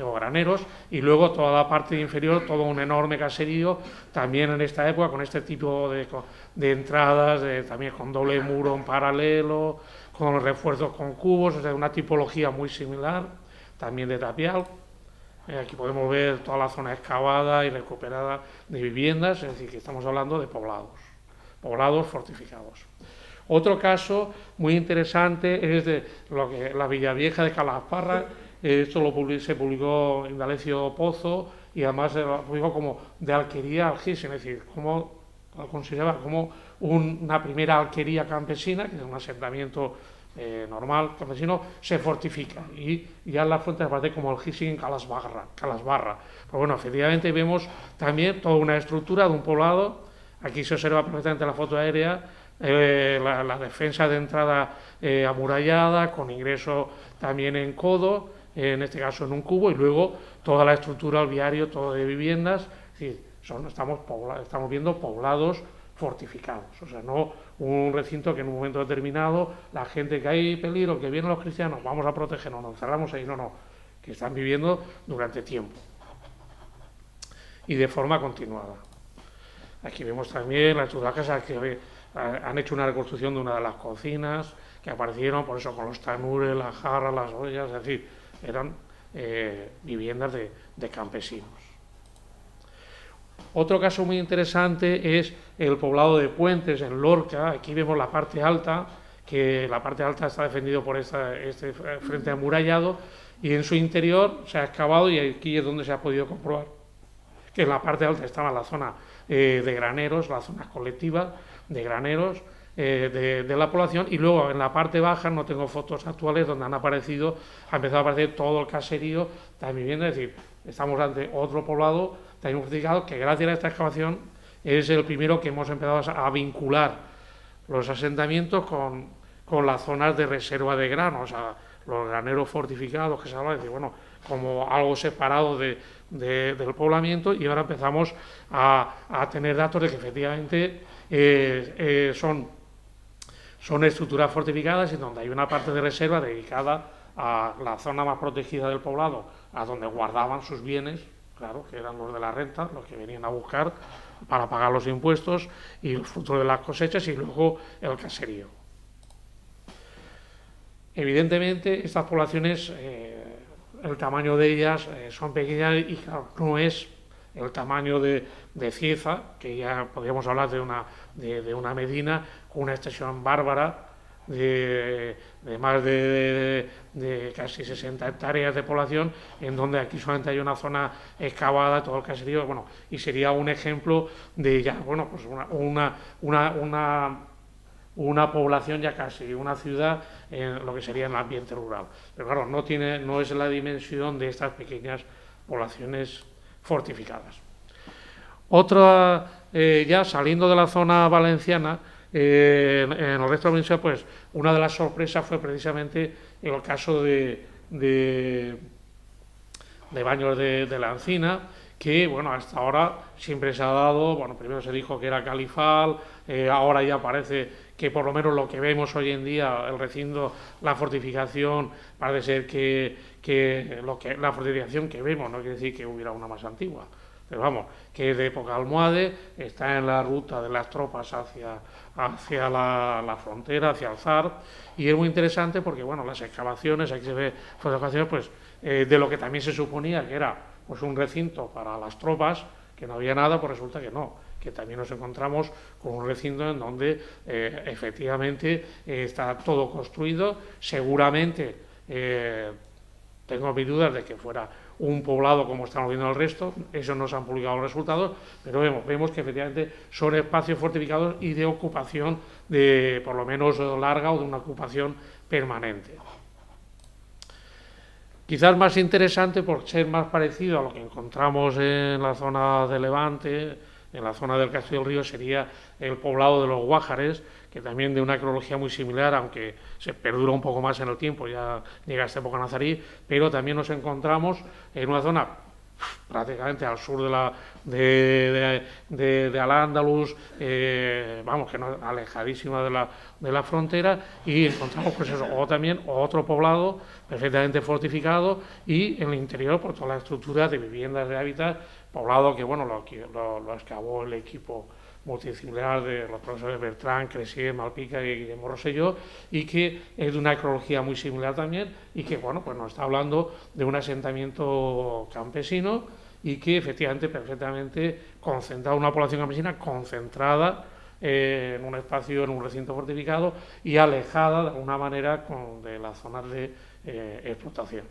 o graneros, y luego toda la parte inferior, todo un enorme caserío, también en esta época, con este tipo de entradas, también con doble muro en paralelo, con refuerzos con cubos, o sea, una tipología muy similar, también de tapial. Aquí podemos ver toda la zona excavada y recuperada de viviendas, es decir, que estamos hablando de poblados fortificados. Otro caso muy interesante es de la Villavieja de Calasparra. Esto se publicó en D'Alessio Pozo y además se publicó como de alquería algísima, es decir, como lo consideraba como una primera alquería campesina, que es un asentamiento normal, campesino, se fortifica y ya en la frontera aparece como Algísing en Calasbarra. Pero bueno, efectivamente vemos también toda una estructura de un poblado. Aquí se observa perfectamente la foto aérea, la defensa de entrada amurallada, con ingreso también en codo, en este caso en un cubo, y luego toda la estructura al viario, todo de viviendas. Es decir, estamos viendo poblados fortificados, o sea, no un recinto que en un momento determinado la gente que hay peligro, que vienen los cristianos, vamos a protegernos, nos encerramos ahí, no, que están viviendo durante tiempo y de forma continuada. Aquí vemos también la estructura de la casa, que han hecho una reconstrucción de una de las cocinas que aparecieron, por eso con los tanures, las jarras, las ollas, es decir, eran viviendas de campesinos. Otro caso muy interesante es el poblado de Puentes, en Lorca. Aquí vemos la parte alta, que la parte alta está defendido por este frente amurallado, y en su interior se ha excavado, y aquí es donde se ha podido comprobar que en la parte alta estaba la zona de graneros, la zona colectiva de graneros de la población, y luego en la parte baja, no tengo fotos actuales, donde ha empezado a aparecer todo el caserío de vivienda, es decir, estamos ante otro poblado también fortificado, que gracias a esta excavación es el primero que hemos empezado a vincular los asentamientos con las zonas de reserva de granos, o sea, los graneros fortificados que se habla, es decir, bueno, como algo separado del poblamiento, y ahora empezamos a tener datos de que efectivamente son estructuras fortificadas y donde hay una parte de reserva dedicada a la zona más protegida del poblado, a donde guardaban sus bienes, claro, que eran los de la renta, los que venían a buscar para pagar los impuestos y el fruto de las cosechas, y luego el caserío. Evidentemente, estas poblaciones, el tamaño de ellas son pequeñas y claro, no es el tamaño de Cieza, que ya podríamos hablar de una medina con una extensión bárbara de más de casi 60 hectáreas de población, en donde aquí solamente hay una zona excavada, todo el caserío, bueno, y sería un ejemplo de ya, bueno, pues una población ya casi, una ciudad en lo que sería en el ambiente rural. Pero claro, no es la dimensión de estas pequeñas poblaciones fortificadas. Otra, ya saliendo de la zona valenciana, en el resto de la provincia, pues una de las sorpresas fue precisamente el caso de Baños de la Encina, que bueno, hasta ahora siempre se ha dado, bueno, primero se dijo que era califal, ahora ya parece que por lo menos lo que vemos hoy en día, el recinto, la fortificación, parece ser que la fortificación que vemos no quiere decir que hubiera una más antigua, pero vamos, que es de época almohade, está en la ruta de las tropas hacia la frontera, hacia el Zar, y es muy interesante porque, bueno, las excavaciones, aquí se ve fotografías, pues, de lo que también se suponía que era pues un recinto para las tropas, que no había nada, pues resulta que no, que también nos encontramos con un recinto en donde efectivamente está todo construido, seguramente tengo mis dudas de que fuera un poblado como estamos viendo el resto, eso no se han publicado los resultados, pero vemos que efectivamente son espacios fortificados y de ocupación de por lo menos larga o de una ocupación permanente. Quizás más interesante por ser más parecido a lo que encontramos en la zona de Levante, en la zona del Castillo del Río, sería el poblado de los Guájares, que también de una cronología muy similar, aunque se perdura un poco más en el tiempo, ya llega a esta época nazarí, pero también nos encontramos en una zona prácticamente al sur de Al-Ándalus, vamos, que no, alejadísima de la frontera, y encontramos pues eso, o también otro poblado perfectamente fortificado, y en el interior por toda la estructura de viviendas de hábitat, poblado que bueno lo excavó el equipo multidisciplinar de los profesores Bertrán, Cressier, Malpica y Guillermo Rosselló, y que es de una ecología muy similar también, y que bueno, pues nos está hablando de un asentamiento campesino y que efectivamente perfectamente concentrada, una población campesina concentrada en un espacio, en un recinto fortificado y alejada de alguna manera de las zonas de explotación.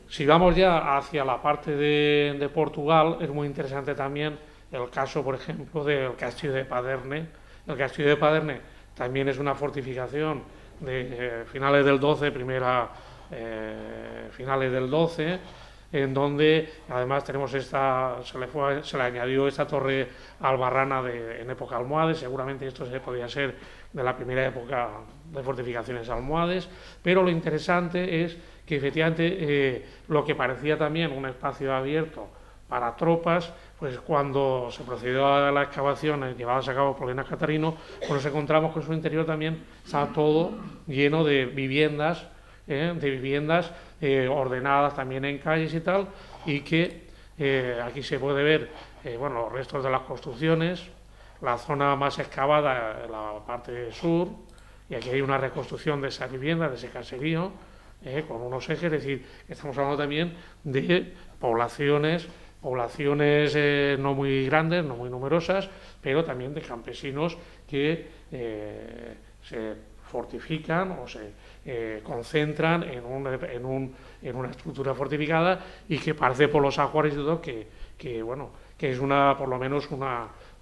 Si vamos ya hacia la parte de Portugal, es muy interesante también el caso, por ejemplo, del castillo de Paderne. El castillo de Paderne también es una fortificación de finales del 12, finales del 12, en donde además tenemos se le añadió esta torre albarrana en época almohades. Seguramente esto podía ser de la primera época de fortificaciones almohades, pero lo interesante es que efectivamente lo que parecía también un espacio abierto para tropas, pues cuando se procedió a las excavaciones llevadas a cabo por Elena Catarino, pues nos encontramos que en su interior también estaba todo lleno de viviendas, ordenadas también en calles y tal, y que aquí se puede ver bueno, los restos de las construcciones, la zona más excavada, la parte sur, y aquí hay una reconstrucción de esas viviendas, de ese caserío, con unos ejes, es decir, estamos hablando también de poblaciones no muy grandes, no muy numerosas, pero también de campesinos que se fortifican o se concentran en una estructura fortificada y que parece por los ajuares y todo que bueno, que es por lo menos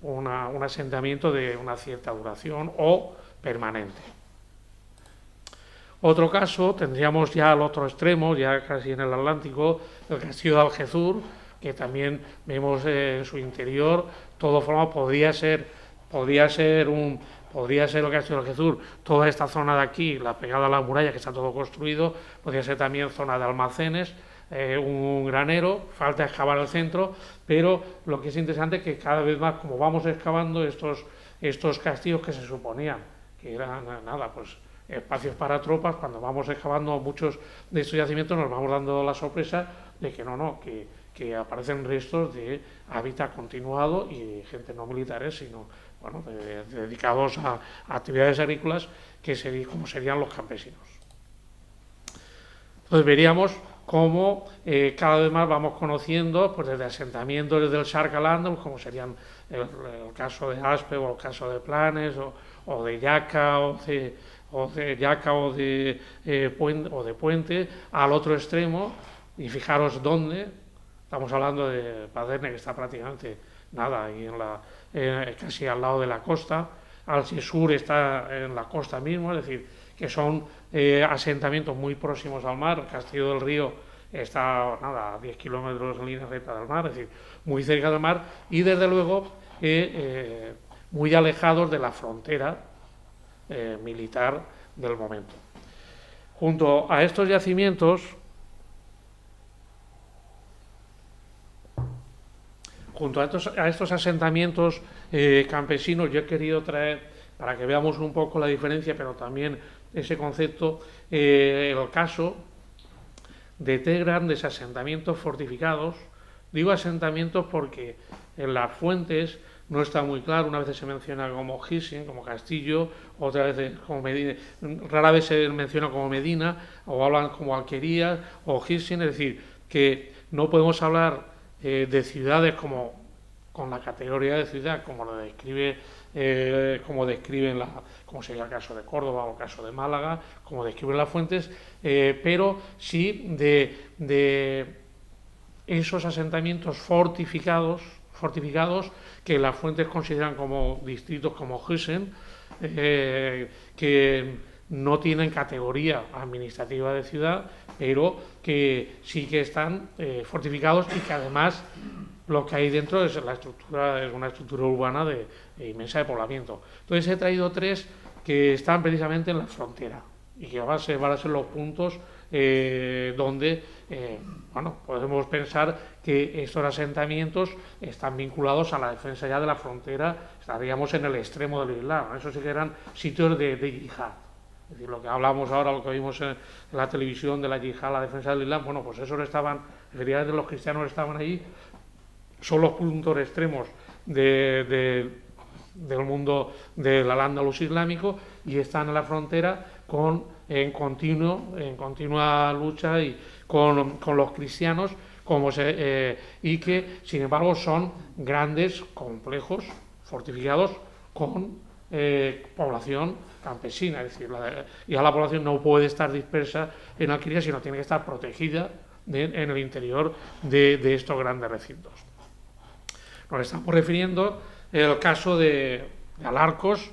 un asentamiento de una cierta duración o permanente. Otro caso, tendríamos ya al otro extremo, ya casi en el Atlántico, el castillo de Algezur, que también vemos en su interior, todo formado, podría ser el castillo de Algezur, toda esta zona de aquí, la pegada a la muralla, que está todo construido, podría ser también zona de almacenes, un granero, falta excavar el centro, pero lo que es interesante es que cada vez más, como vamos excavando estos castillos que se suponían que eran nada, pues espacios para tropas, cuando vamos excavando muchos de estos yacimientos nos vamos dando la sorpresa de que aparecen restos de hábitat continuado y de gente no militares, sino bueno, dedicados a actividades agrícolas como serían los campesinos. Entonces veríamos cómo cada vez más vamos conociendo, pues desde asentamientos desde el Sargaland, como serían el caso de Aspe o el caso de Planes o de Jaca o de Puente, al otro extremo, y fijaros dónde, estamos hablando de Paderne, que está prácticamente nada, ahí casi al lado de la costa, Algesur está en la costa mismo, es decir, que son asentamientos muy próximos al mar. El Castillo del Río está a 10 kilómetros en línea recta del mar, es decir, muy cerca del mar, y desde luego muy alejados de la frontera militar del momento. Junto a estos yacimientos, junto a estos asentamientos campesinos, yo he querido traer, para que veamos un poco la diferencia, pero también ese concepto, el caso de tres grandes asentamientos fortificados. Digo asentamientos porque en las fuentes no está muy claro, una vez se menciona como Gissing, como castillo, otra vez como Medina, rara vez se menciona como Medina, o hablan como Alquerías o Gissing, es decir, que no podemos hablar de ciudades con la categoría de ciudad, como lo describe, como sería el caso de Córdoba o el caso de Málaga, como describen las fuentes, pero sí de esos asentamientos fortificados que las fuentes consideran como distritos como Gissing, que no tienen categoría administrativa de ciudad, pero que sí que están fortificados y que además lo que hay dentro es una estructura urbana de inmensa de poblamiento. Entonces he traído tres que están precisamente en la frontera y que van a ser los puntos donde podemos pensar que estos asentamientos están vinculados a la defensa ya de la frontera, estaríamos en el extremo del Islam, ¿no? Esos sí que eran sitios de yihad. Es decir, lo que hablamos ahora, lo que vimos en la televisión de la yihad, la defensa del Islam, bueno, pues esos efectivamente los cristianos estaban allí, son los puntos extremos del mundo del Al-Ándalus islámico y están en la frontera en continua lucha y con los cristianos, y que sin embargo son grandes complejos fortificados con población campesina, es decir, ya la población no puede estar dispersa en Alquería, sino tiene que estar protegida en el interior de estos grandes recintos. Nos estamos refiriendo al caso de Alarcos,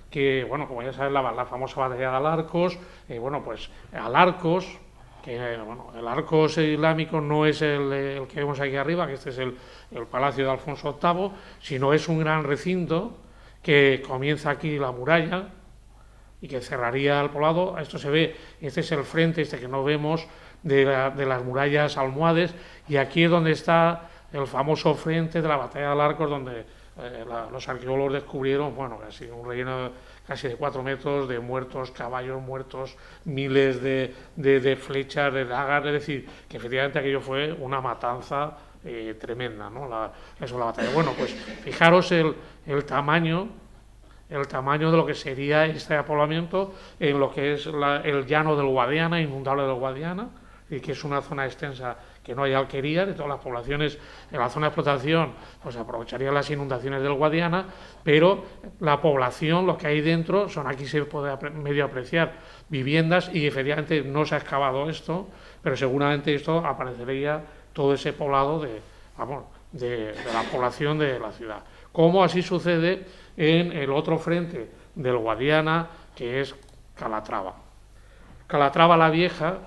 que, bueno, como ya saben, la famosa batalla de Alarcos, pues Alarcos, que bueno, el Arcos islámico no es el que vemos aquí arriba, que este es el Palacio de Alfonso VIII, sino es un gran recinto que comienza aquí la muralla y que cerraría el poblado. Esto se ve, este es el frente, que no vemos, de las murallas almohades, y aquí es donde está el famoso frente de la batalla de Alarcos, donde los arqueólogos descubrieron, bueno, casi un relleno casi de 4 metros de muertos, caballos muertos, miles de flechas, de dagas, es decir, que efectivamente aquello fue una matanza tremenda, ¿no? La batalla. Bueno, pues fijaros el tamaño de lo que sería este poblamiento en lo que es el llano del Guadiana, inundable del Guadiana, y que es una zona extensa que no hay alquería, de todas las poblaciones en la zona de explotación, pues aprovecharían las inundaciones del Guadiana, pero la población, lo que hay dentro, aquí se puede medio apreciar viviendas, y efectivamente no se ha excavado esto, pero seguramente esto aparecería todo ese poblado de la población de la ciudad. Como así sucede en el otro frente del Guadiana, que es Calatrava. Calatrava la Vieja,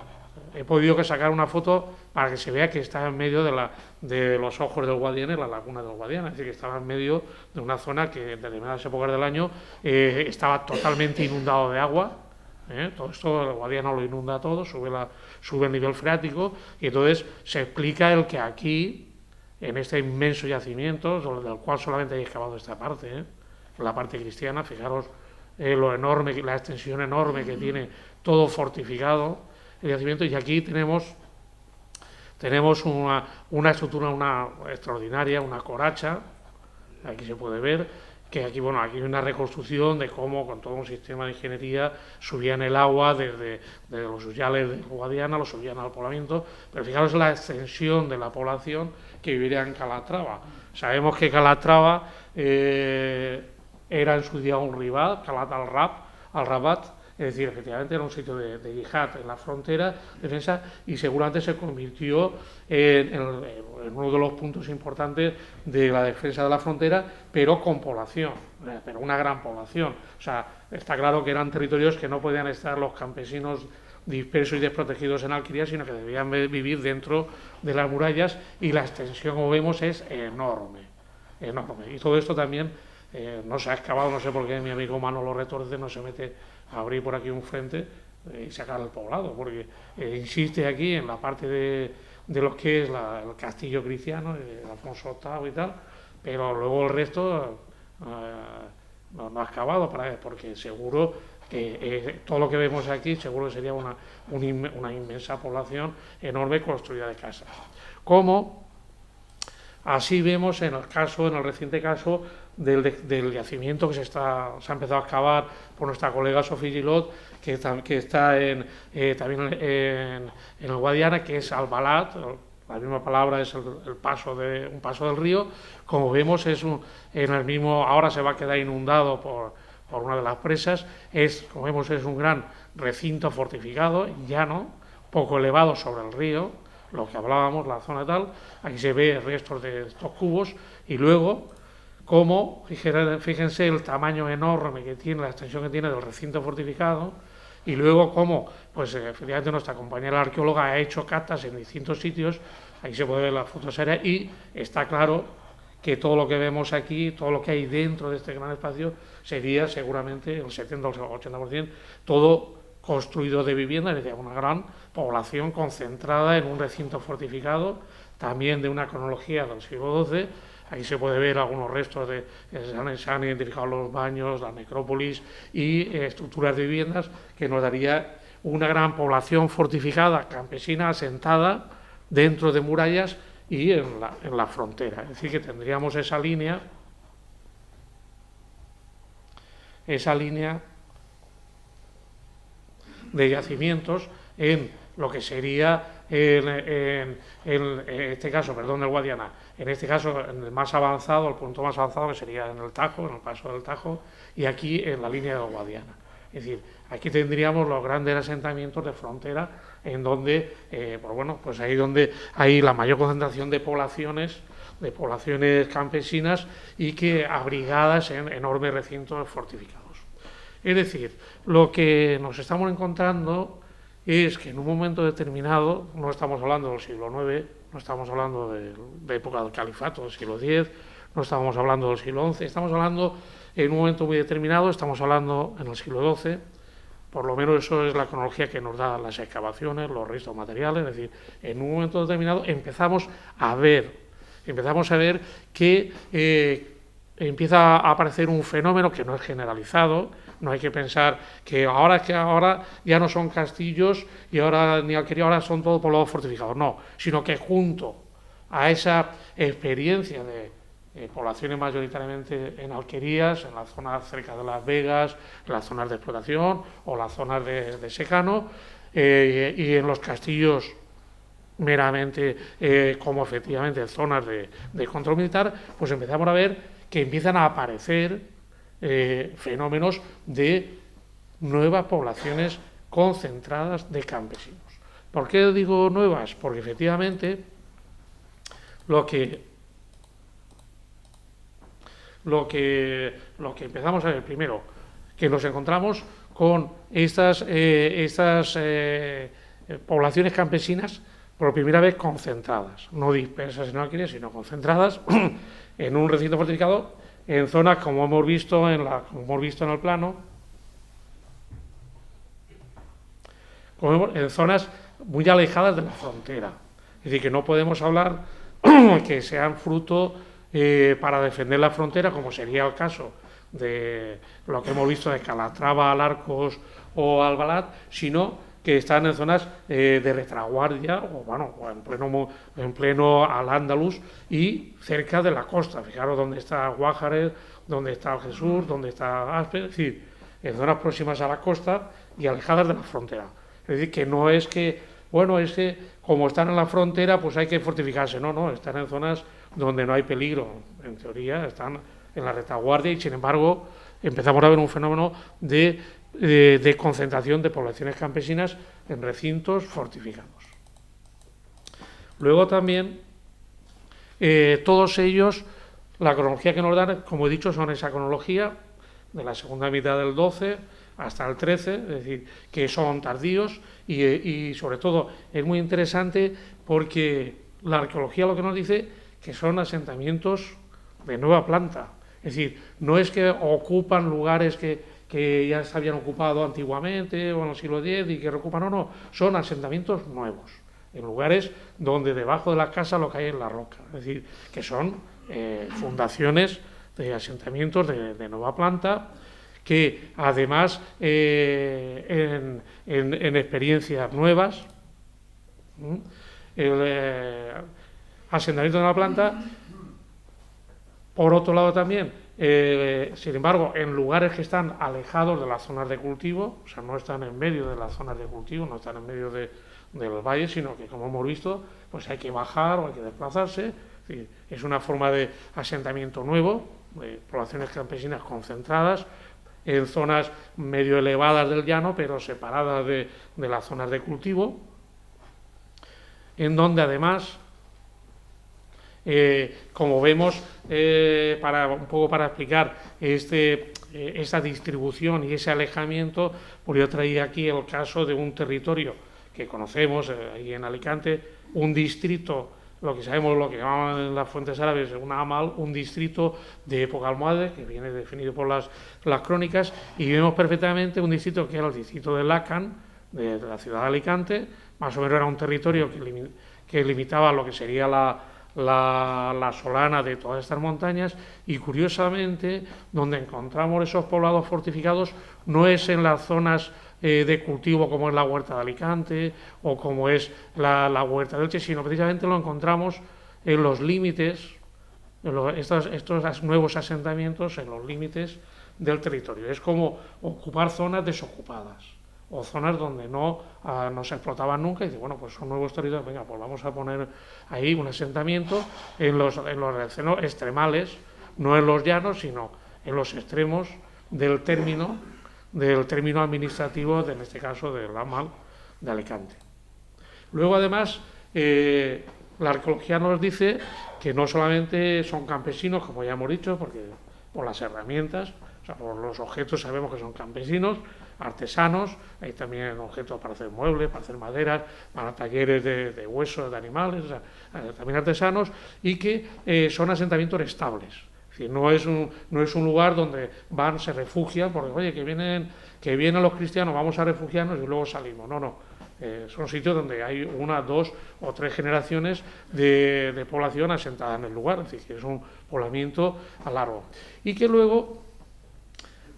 he podido sacar una foto para que se vea que está en medio de los ojos del Guadiana y la laguna del Guadiana, es decir, que estaba en medio de una zona que en determinadas épocas del año estaba totalmente inundado de agua. Todo esto el Guadiana lo inunda todo, sube el nivel freático, y entonces se explica el que aquí, en este inmenso yacimiento, del cual solamente hay excavado esta parte, la parte cristiana, fijaros lo enorme, la extensión enorme que tiene, todo fortificado el yacimiento, y aquí tenemos una estructura extraordinaria, una coracha, aquí se puede ver, que aquí hay una reconstrucción de cómo con todo un sistema de ingeniería subían el agua desde los huyales de Guadiana, lo subían al poblamiento, pero fijaros la extensión de la población que viviría en Calatrava. Sabemos que Calatrava era en su día un rival, al-Rabat, es decir, efectivamente era un sitio de yihad en la frontera, defensa, y seguramente se convirtió en uno de los puntos importantes de la defensa de la frontera, pero con población, pero una gran población. O sea, está claro que eran territorios que no podían estar los campesinos dispersos y desprotegidos en Alquería, sino que debían vivir dentro de las murallas, y la extensión, como vemos, es enorme. Y todo esto también no se ha excavado, no sé por qué mi amigo Manolo Retorce no se mete a abrir por aquí un frente y sacar el poblado, porque insiste aquí en la parte de lo que es el castillo cristiano de Alfonso VIII y tal, pero luego el resto no ha excavado, porque seguro que todo lo que vemos aquí seguro que sería una inmensa población enorme construida de casas. Como así vemos en el reciente caso del yacimiento que se ha empezado a excavar por nuestra colega Sofía Gilot, que está también en el Guadiana, que es Albalat. La misma palabra es un paso del río. Como vemos, ahora se va a quedar inundado por una de las presas. Como vemos, es un gran recinto fortificado, llano, poco elevado sobre el río, lo que hablábamos, la zona tal. Aquí se ve restos de estos cubos, y luego como, fíjense el tamaño enorme que tiene, la extensión que tiene del recinto fortificado, y luego como, pues efectivamente nuestra compañera arqueóloga ha hecho catas en distintos sitios. Ahí se puede ver las fotos aéreas, y está claro que todo lo que vemos aquí, todo lo que hay dentro de este gran espacio, sería seguramente el 70 o 80% todo construido de vivienda, es decir, una gran población concentrada en un recinto fortificado, también de una cronología del siglo XII. Ahí se puede ver algunos restos se han identificado los baños, la necrópolis y estructuras de viviendas, que nos daría una gran población fortificada, campesina, asentada dentro de murallas, y en la frontera. Es decir, que tendríamos esa línea de yacimientos en lo que sería, en este caso, perdón, el Guadiana, en este caso, en el más avanzado, el punto más avanzado, que sería en el Tajo, en el paso del Tajo, y aquí en la línea del Guadiana. Es decir, aquí tendríamos los grandes asentamientos de frontera, en donde, pues bueno, pues ahí donde hay la mayor concentración de poblaciones campesinas y que abrigadas en enormes recintos fortificados. Es decir, lo que nos estamos encontrando es que en un momento determinado, no estamos hablando del siglo IX, no estamos hablando de época del califato, del siglo X, no estamos hablando del siglo XI, estamos hablando en un momento muy determinado, estamos hablando en el siglo XII, por lo menos eso es la cronología que nos dan las excavaciones, los restos materiales, es decir, en un momento determinado empezamos a ver que empieza a aparecer un fenómeno que no es generalizado. No hay que pensar que ahora ya no son castillos y ahora ni alquería, ahora son todos poblados fortificados. No, sino que junto a esa experiencia de poblaciones mayoritariamente en alquerías, en las zonas cerca de Las Vegas, en las zonas de explotación o las zonas de secano, y en los castillos meramente como efectivamente zonas de control militar, pues empezamos a ver que empiezan a aparecer fenómenos de nuevas poblaciones concentradas de campesinos. ¿Por qué digo nuevas? Porque efectivamente lo que empezamos a ver primero, que nos encontramos con estas poblaciones campesinas por primera vez concentradas, no dispersas en alquerías, sino concentradas en un recinto fortificado, en zonas como hemos visto en el plano, en zonas muy alejadas de la frontera. Es decir, que no podemos hablar que sean fruto para defender la frontera, como sería el caso de lo que hemos visto de Calatrava, Alarcos o Albalat, sino que están en zonas de retaguardia o en pleno Al-Ándalus y cerca de la costa. Fijaros dónde está Guájarez, dónde está Algesur, dónde está Aspe, es decir, en zonas próximas a la costa y alejadas de la frontera. Es decir, que no es que, es que como están en la frontera, pues hay que fortificarse. No, están en zonas donde no hay peligro. En teoría están en la retaguardia y, sin embargo, empezamos a ver un fenómeno de concentración de poblaciones campesinas en recintos fortificados. Luego también, todos ellos, la cronología que nos dan, como he dicho, son esa cronología de la segunda mitad del 12 hasta el 13, es decir, que son tardíos y sobre todo es muy interesante porque la arqueología lo que nos dice que son asentamientos de nueva planta. Es decir, no es que ocupan lugares que ya se habían ocupado antiguamente o en el siglo X y que reocupan, no, son asentamientos nuevos, en lugares donde debajo de la casa lo que hay es la roca, es decir, que son fundaciones de asentamientos de nueva planta, que además en experiencias nuevas, asentamientos de nueva planta. Por otro lado también, sin embargo, en lugares que están alejados de las zonas de cultivo, o sea, no están en medio de las zonas de cultivo, no están en medio del valle, sino que, como hemos visto, pues hay que bajar o hay que desplazarse. Es decir, es una forma de asentamiento nuevo, de poblaciones campesinas concentradas en zonas medio elevadas del llano, pero separadas de las zonas de cultivo, en donde además, como vemos, un poco para explicar esa distribución y ese alejamiento, pues yo traía aquí el caso de un territorio que conocemos ahí en Alicante, un distrito, lo que llamaban en las fuentes árabes un distrito de época almohade, que viene definido por las crónicas, y vemos perfectamente un distrito que era el distrito de Lacan, de la ciudad de Alicante, más o menos era un territorio que limitaba lo que sería la solana de todas estas montañas, y curiosamente donde encontramos esos poblados fortificados no es en las zonas de cultivo como es la huerta de Alicante o como es la huerta de Elche, sino precisamente lo encontramos en los límites, estos nuevos asentamientos en los límites del territorio. Es como ocupar zonas desocupadas o zonas donde no se explotaban nunca, y dice, bueno, pues son nuevos territorios, venga, pues vamos a poner ahí un asentamiento en los extremales, no en los llanos, sino en los extremos del término administrativo, en este caso del ramal de Alicante. Luego, además, la arqueología nos dice que no solamente son campesinos, como ya hemos dicho, porque por las herramientas, o sea, por los objetos sabemos que son campesinos, artesanos, hay también objetos para hacer muebles, para hacer maderas, para talleres de huesos de animales, o sea, también artesanos, y que son asentamientos estables. Es decir, no es un lugar donde se refugian, porque, oye, que vienen los cristianos, vamos a refugiarnos y luego salimos. No. Son sitios donde hay 1, 2 o 3 generaciones de población asentada en el lugar, es decir, que es un poblamiento a largo. Y que luego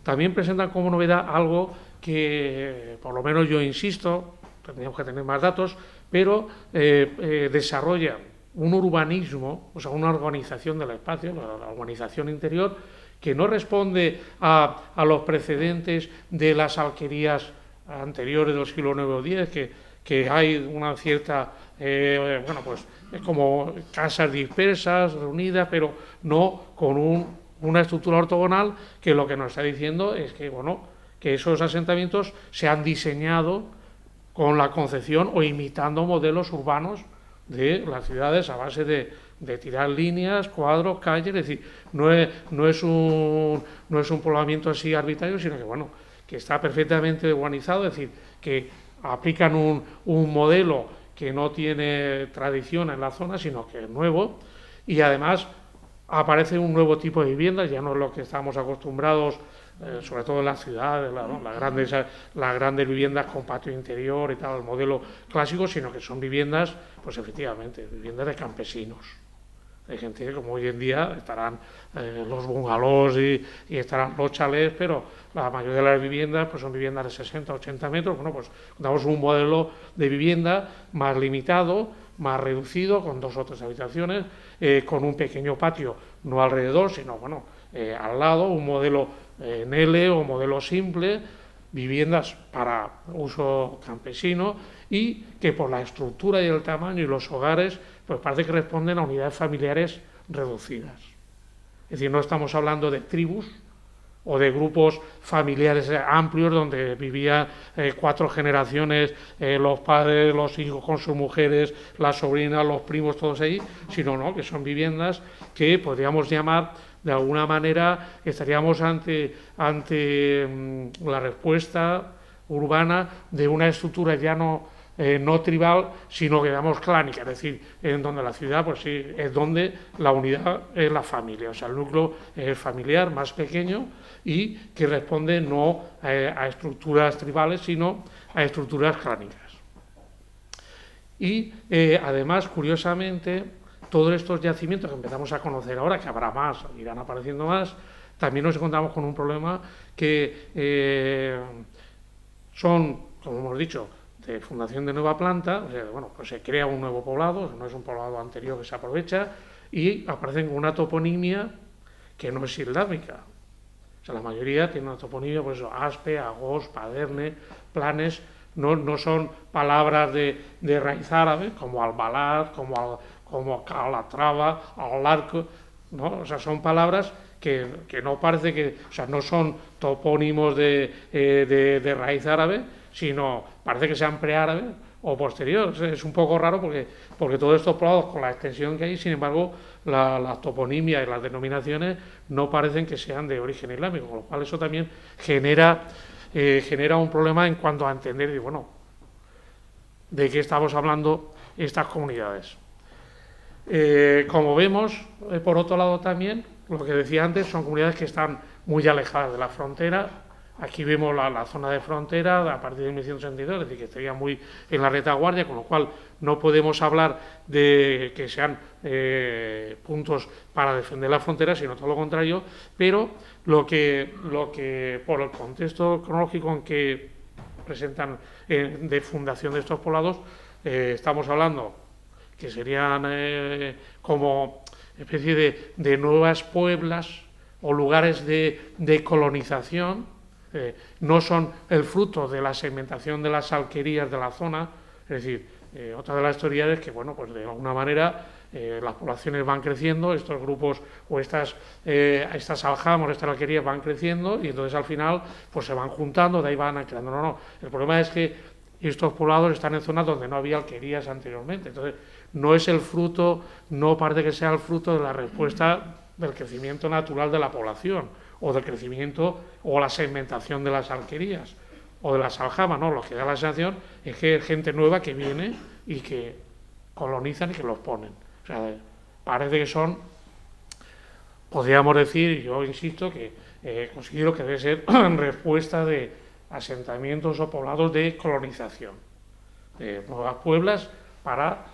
también presentan como novedad algo que, por lo menos yo insisto, tendríamos que tener más datos, pero desarrollan un urbanismo, o sea, una organización del espacio, la urbanización interior, que no responde a los precedentes de las alquerías anteriores del siglo IX o X, que hay una cierta, pues como casas dispersas, reunidas, pero no con una estructura ortogonal, que lo que nos está diciendo es que, que esos asentamientos se han diseñado con la concepción o imitando modelos urbanos de las ciudades a base de tirar líneas, cuadros, calles, es decir, no es un poblamiento así arbitrario, sino que, que está perfectamente urbanizado, es decir, que aplican un modelo que no tiene tradición en la zona, sino que es nuevo, y además aparece un nuevo tipo de viviendas, ya no es lo que estamos acostumbrados, sobre todo en las ciudades, las grandes viviendas con patio interior y tal, el modelo clásico, sino que son viviendas, pues efectivamente, viviendas de campesinos. Hay gente como hoy en día estarán los bungalows y estarán los chalés, pero la mayoría de las viviendas pues son viviendas de 60, 80 metros. Pues damos un modelo de vivienda más limitado, más reducido, con 2 o 3 habitaciones, con un pequeño patio, no alrededor, sino al lado, un modelo en L o modelo simple, viviendas para uso campesino, y que por la estructura y el tamaño y los hogares pues parece que responden a unidades familiares reducidas. Es decir, no estamos hablando de tribus o de grupos familiares amplios donde vivían 4 generaciones, los padres, los hijos con sus mujeres, las sobrinas, los primos, todos ahí, sino que son viviendas que podríamos llamar, de alguna manera, estaríamos ante la respuesta urbana de una estructura ya no tribal, sino que digamos clánica, es decir, en donde la ciudad pues sí es donde la unidad es la familia, o sea, el núcleo es familiar más pequeño y que responde no a estructuras tribales, sino a estructuras clánicas. Y además, curiosamente, todos estos yacimientos que empezamos a conocer ahora, que habrá más, irán apareciendo más, también nos encontramos con un problema que son, como hemos dicho, de fundación de nueva planta, o sea, pues se crea un nuevo poblado, no es un poblado anterior que se aprovecha, y aparecen con una toponimia que no es islámica. O sea, la mayoría tiene una toponimia, pues Aspe, Agos, Paderne, Planes, no son palabras de raíz árabe, como Albalat, como Calatrava, Alarco, ¿no? O sea, son palabras que no parece que, o sea, no son topónimos de raíz árabe, sino parece que sean preárabes o posteriores. Es un poco raro porque todos estos poblados, con la extensión que hay, sin embargo, las toponimias y las denominaciones no parecen que sean de origen islámico, con lo cual eso también genera un problema en cuanto a entender, de qué estamos hablando estas comunidades. Como vemos, por otro lado también, lo que decía antes, son comunidades que están muy alejadas de la frontera. Aquí vemos la zona de frontera a partir de 1162, es decir, que estaría muy en la retaguardia, con lo cual no podemos hablar de que sean puntos para defender la frontera, sino todo lo contrario, pero lo que por el contexto cronológico en que presentan de fundación de estos poblados, estamos hablando que serían como especie de nuevas pueblas o lugares de colonización, no son el fruto de la segmentación de las alquerías de la zona. Es decir, otra de las teorías es que, bueno, pues de alguna manera las poblaciones van creciendo, estos grupos o estas aljamos, estas alquerías van creciendo y entonces al final pues se van juntando, de ahí van creando. No, el problema es que estos poblados están en zonas donde no había alquerías anteriormente, entonces no es el fruto, no parece que sea el fruto de la respuesta del crecimiento natural de la población o del crecimiento o la segmentación de las alquerías o de las aljamas, no, lo que da la sensación es que hay gente nueva que viene y que colonizan y que los ponen. O sea, parece que son, podríamos decir, yo insisto, que considero que debe ser respuesta de asentamientos o poblados de colonización, de nuevas pueblas para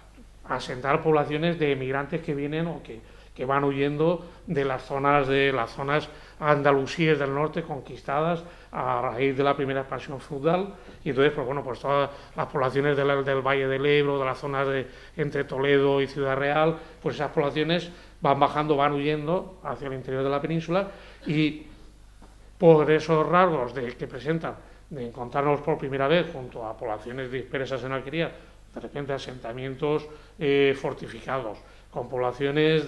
asentar poblaciones de emigrantes que vienen o que van huyendo de las zonas andalusíes del norte conquistadas a raíz de la primera expansión feudal, y entonces pues bueno, pues todas las poblaciones del Valle del Ebro, de las zonas entre Toledo y Ciudad Real, pues esas poblaciones van bajando, van huyendo hacia el interior de la península, y por esos rasgos que presentan de encontrarnos por primera vez junto a poblaciones dispersas en alquería, de repente asentamientos fortificados, con poblaciones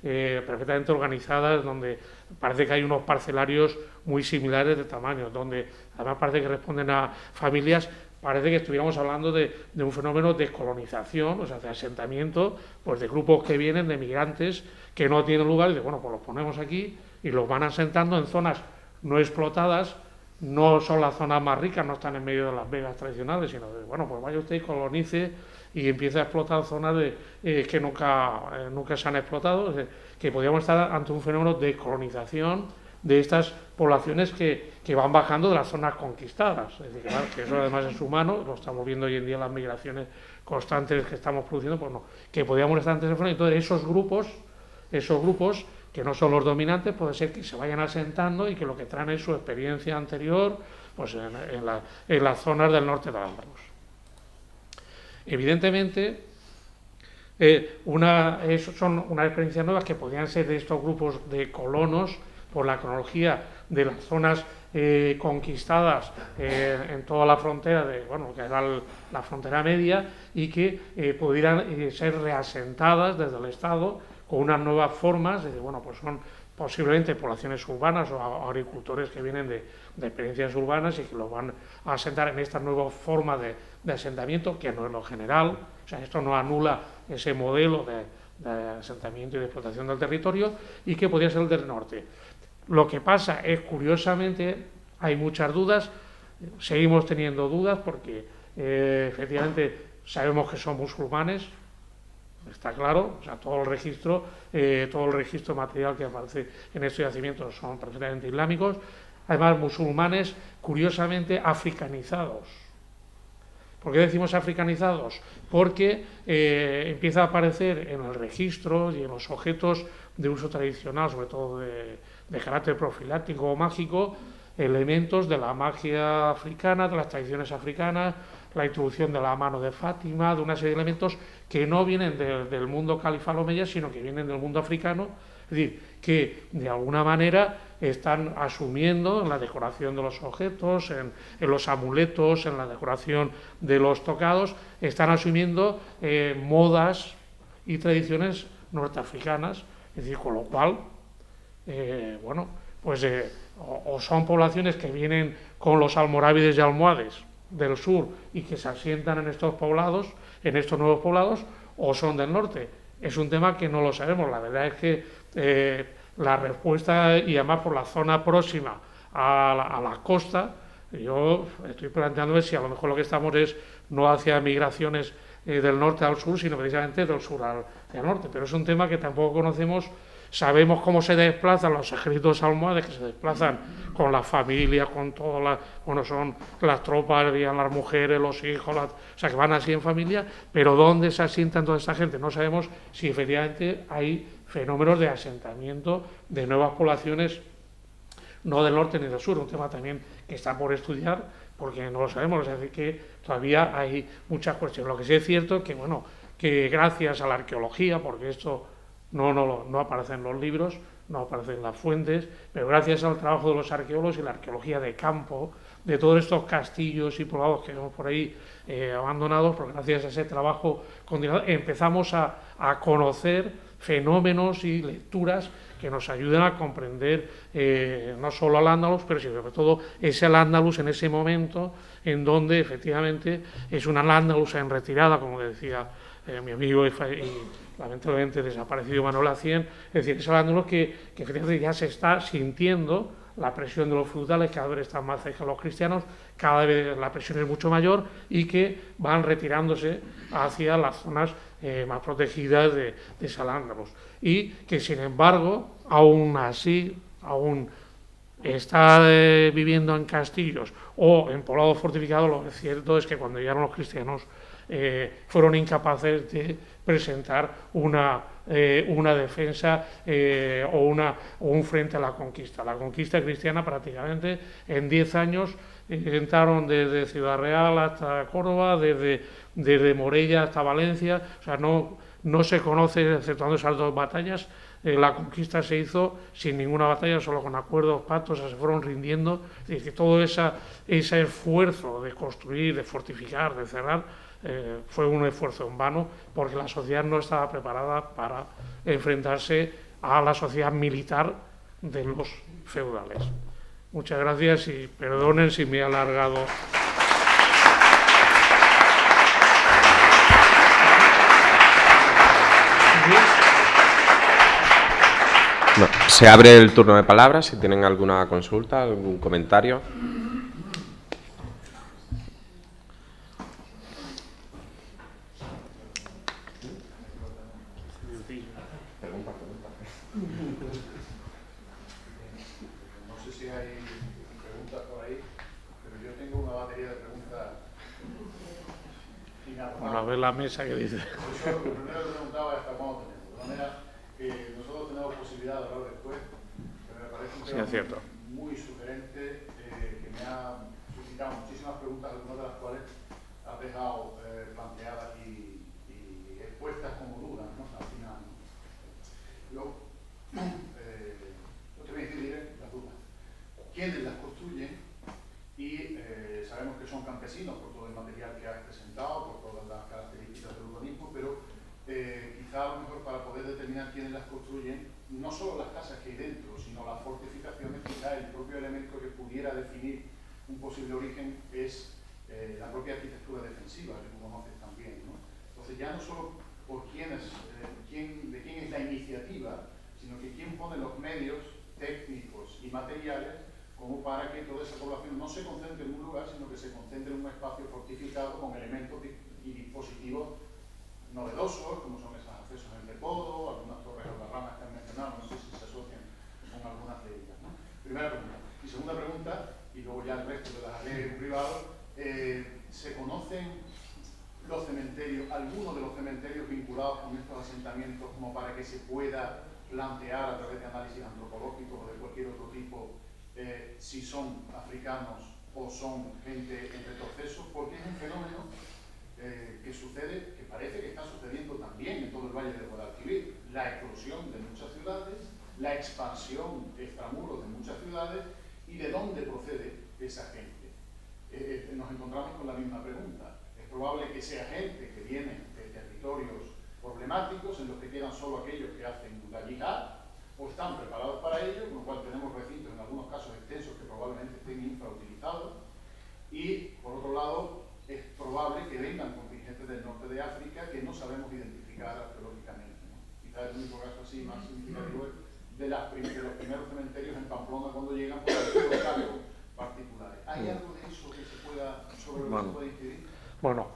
perfectamente organizadas, donde parece que hay unos parcelarios muy similares de tamaño, donde además parece que responden a familias, parece que estuviéramos hablando de un fenómeno de colonización, o sea, de asentamiento, pues de grupos que vienen, de migrantes que no tienen lugar, y de bueno, pues los ponemos aquí y los van asentando en zonas no explotadas. No son las zonas más ricas, no están en medio de las vegas tradicionales, sino de, bueno, pues vaya usted y colonice y empiece a explotar zonas que nunca se han explotado, que podríamos estar ante un fenómeno de colonización de estas poblaciones que van bajando de las zonas conquistadas. Es decir, claro, que eso además es humano, lo estamos viendo hoy en día en las migraciones constantes que estamos produciendo, pues no, que podríamos estar ante ese fenómeno. Entonces esos grupos que no son los dominantes, puede ser que se vayan asentando y que lo que traen es su experiencia anterior pues en las zonas del norte de Al-Ándalus. Evidentemente, son unas experiencias nuevas que podrían ser de estos grupos de colonos por la cronología de las zonas conquistadas en toda la frontera, que era la frontera media, y que pudieran ser reasentadas desde el Estado con unas nuevas formas, pues son posiblemente poblaciones urbanas o agricultores que vienen de experiencias urbanas y que los van a asentar en esta nueva forma de asentamiento, que no es lo general. O sea, esto no anula ese modelo de asentamiento y de explotación del territorio, y que podría ser el del norte. Lo que pasa es, curiosamente, hay muchas dudas, seguimos teniendo dudas porque efectivamente sabemos que son musulmanes, está claro, o sea, todo el registro material que aparece en estos yacimientos son perfectamente islámicos, además musulmanes curiosamente africanizados. ¿Por qué decimos africanizados? Porque empieza a aparecer en el registro y en los objetos de uso tradicional, sobre todo de carácter profiláctico o mágico, elementos de la magia africana, de las tradiciones africanas, la introducción de la mano de Fátima, de una serie de elementos que no vienen del mundo califal omeya, sino que vienen del mundo africano, es decir, que de alguna manera están asumiendo en la decoración de los objetos, en los amuletos, en la decoración de los tocados, están asumiendo modas y tradiciones norteafricanas, es decir, con lo cual, o son poblaciones que vienen con los almorávides y almohades del sur y que se asientan en estos poblados, en estos nuevos poblados, o son del norte. Es un tema que no lo sabemos. La verdad es que la respuesta, y además por la zona próxima a la costa, yo estoy planteándome si a lo mejor lo que estamos es no hacia migraciones del norte al sur, sino precisamente del sur hacia el norte. Pero es un tema que tampoco conocemos. Sabemos cómo se desplazan los ejércitos almohades, que se desplazan con la familia, con todas son las tropas, las mujeres, los hijos, o sea, que van así en familia, pero ¿dónde se asientan toda esta gente? No sabemos si efectivamente hay fenómenos de asentamiento de nuevas poblaciones, no del norte ni del sur, un tema también que está por estudiar, porque no lo sabemos, es decir, que todavía hay muchas cuestiones. Lo que sí es cierto es que, que gracias a la arqueología, porque esto no aparece en los libros, no aparece en las fuentes, pero gracias al trabajo de los arqueólogos y la arqueología de campo, de todos estos castillos y poblados que vemos por ahí abandonados, porque gracias a ese trabajo continuado empezamos a conocer fenómenos y lecturas que nos ayudan a comprender no solo al Al-Ándalus, pero sobre todo ese Al-Ándalus en ese momento en donde efectivamente es un Al-Ándalus en retirada, como decía mi amigo y lamentablemente desaparecido Manuel Acien, es decir, es Al-Ándalus que efectivamente ya se está sintiendo la presión de los feudales, cada vez están más cerca de los cristianos, cada vez la presión es mucho mayor y que van retirándose hacia las zonas más protegidas de Al-Ándalus. Y que, sin embargo, aún así, aún está viviendo en castillos o en poblados fortificados, lo cierto es que cuando llegaron los cristianos fueron incapaces de presentar una defensa o un frente a la conquista. La conquista cristiana prácticamente en 10 años entraron desde Ciudad Real hasta Córdoba, desde Morella hasta Valencia, o sea, no se conoce, exceptuando esas 2 batallas, la conquista se hizo sin ninguna batalla, solo con acuerdos, pactos, o sea, se fueron rindiendo. Es decir, que todo ese esfuerzo de construir, de fortificar, de cerrar, fue un esfuerzo en vano, porque la sociedad no estaba preparada para enfrentarse a la sociedad militar de los feudales. Muchas gracias y perdonen si me he alargado. No, se abre el turno de palabras, si tienen alguna consulta, algún comentario. No sé si hay preguntas por ahí, pero yo tengo una batería de preguntas inagotables. Bueno, a ver la mesa que dice. Por eso, lo primero que preguntaba es hasta cuándo tenemos. De manera que nosotros tenemos posibilidad de hablar después, pero me parece un tema muy sugerente que me ha suscitado muchísimas preguntas, algunas de las cuales has dejado planteadas y expuestas como dudas, ¿no? Al final, ¿no? Yo te voy a decir las dudas. ¿Quiénes las construyen? Y sabemos que son campesinos por todo el material que has presentado, por todas las características del urbanismo, pero quizá a lo mejor para poder determinar quiénes las construyen, no solo las casas que hay dentro, sino las fortificaciones, quizá el propio elemento que pudiera definir un posible origen es la propia arquitectura defensiva, que tú conoces también, ¿no? Entonces ya no solo por de quién es la iniciativa, sino que quién pone los medios técnicos y materiales como para que toda esa población no se concentre en un lugar, sino que se concentre en un espacio fortificado con elementos y dispositivos novedosos, como son esos accesos en recodo, algunas torres albarranas que han mencionado, no sé si se asocian con algunas de ellas, ¿no? Primera pregunta. Y segunda pregunta, y luego ya el resto de las haré en privado, ¿se conocen los cementerios, algunos de los cementerios vinculados con estos asentamientos, como para que se pueda plantear a través de análisis antropológicos o de cualquier otro tipo si son africanos o son gente en retroceso? Porque es un fenómeno que sucede, que parece que está sucediendo también en todo el Valle del Guadalquivir. La eclosión de muchas ciudades, la expansión extramuros de muchas ciudades, y de dónde procede esa gente. Nos encontramos con la misma pregunta. Es probable que sea gente que viene de territorios problemáticos en los que quedan solo aquellos que hacen la yihad o están preparados para ello, con lo cual tenemos recintos en algunos casos extensos que probablemente estén infrautilizados, y por otro lado es probable que vengan contingentes del norte de África que no sabemos identificar arqueológicamente, ¿no? Quizás el único caso así más significativo es de los primeros cementerios en Pamplona cuando llegan por algunos cargos particulares. ¿Hay algo de eso que se pueda, sobre lo que se puede incidir? Bueno,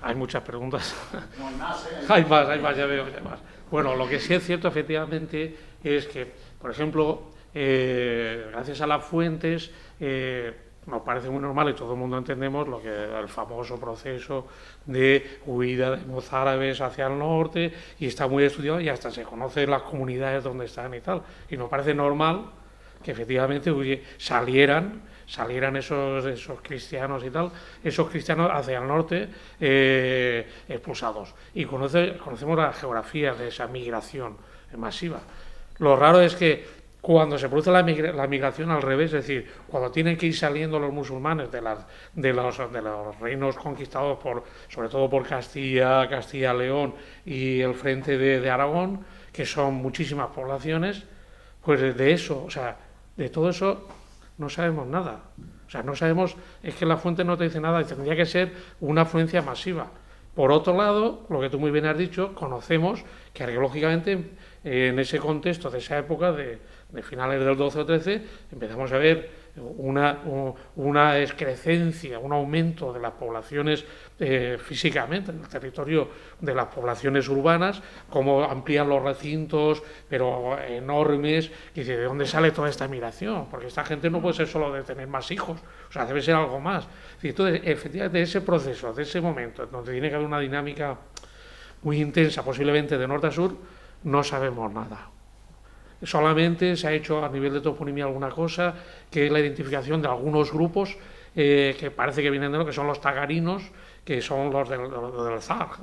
hay muchas preguntas. No hay más, ¿eh? Hay más, ya veo, hay más. Bueno, lo que sí es cierto, efectivamente, es que, por ejemplo, gracias a las fuentes, nos parece muy normal y todo el mundo entendemos lo que el famoso proceso de huida de mozárabes hacia el norte, y está muy estudiado y hasta se conocen las comunidades donde están y tal. Y nos parece normal que efectivamente salieran esos cristianos y tal, esos cristianos hacia el norte expulsados. Y conocemos la geografía de esa migración masiva. Lo raro es que cuando se produce la migración al revés, es decir, cuando tienen que ir saliendo los musulmanes de los reinos conquistados sobre todo por Castilla, León y el frente de Aragón, que son muchísimas poblaciones, pues de eso, o sea, de todo eso no sabemos nada. O sea, no sabemos, es que la fuente no te dice nada y tendría que ser una afluencia masiva. Por otro lado, lo que tú muy bien has dicho, conocemos que arqueológicamente en ese contexto de esa época de finales del 12 o 13 empezamos a ver una excrecencia, un aumento de las poblaciones físicamente en el territorio de las poblaciones urbanas, cómo amplían los recintos, pero enormes, y dice, ¿de dónde sale toda esta migración? Porque esta gente no puede ser solo de tener más hijos, o sea, debe ser algo más. Entonces, efectivamente, ese proceso, de ese momento, donde tiene que haber una dinámica muy intensa, posiblemente de norte a sur, no sabemos nada. Solamente se ha hecho a nivel de toponimia alguna cosa, que es la identificación de algunos grupos que parece que vienen de lo que son los tagarinos, que son los del Zag,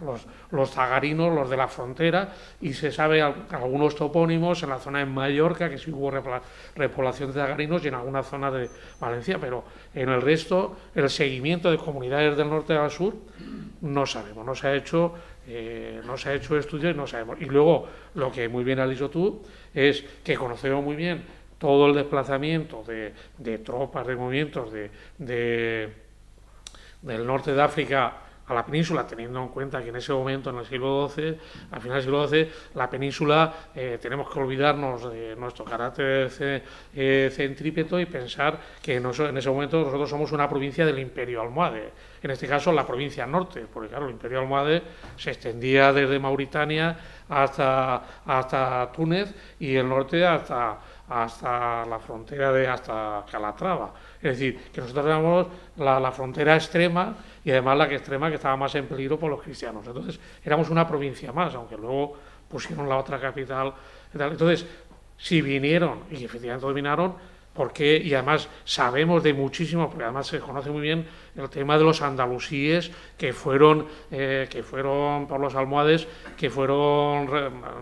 los tagarinos, los de la frontera, y se sabe algunos topónimos en la zona de Mallorca, que sí hubo repoblación de tagarinos, y en alguna zona de Valencia, pero en el resto, el seguimiento de comunidades del norte al sur, no sabemos, no se ha hecho estudio y no sabemos. Y luego, lo que muy bien has dicho tú, es que conocemos muy bien todo el desplazamiento de tropas, de movimientos del norte de África a la península, teniendo en cuenta que en ese momento, en el siglo XII, al final del siglo XII, la península, tenemos que olvidarnos de nuestro carácter centrípeto y pensar que en ese momento nosotros somos una provincia del Imperio Almohade, en este caso la provincia norte, porque claro, el Imperio Almohade se extendía desde Mauritania hasta Túnez y el norte hasta la frontera hasta Calatrava. Es decir, que nosotros tenemos la frontera extrema y además la que extrema que estaba más en peligro por los cristianos. Entonces, éramos una provincia más, aunque luego pusieron la otra capital. Entonces, si vinieron, y efectivamente dominaron, porque, y además sabemos de muchísimo, porque además se conoce muy bien el tema de los andalusíes que fueron por los almohades, que fueron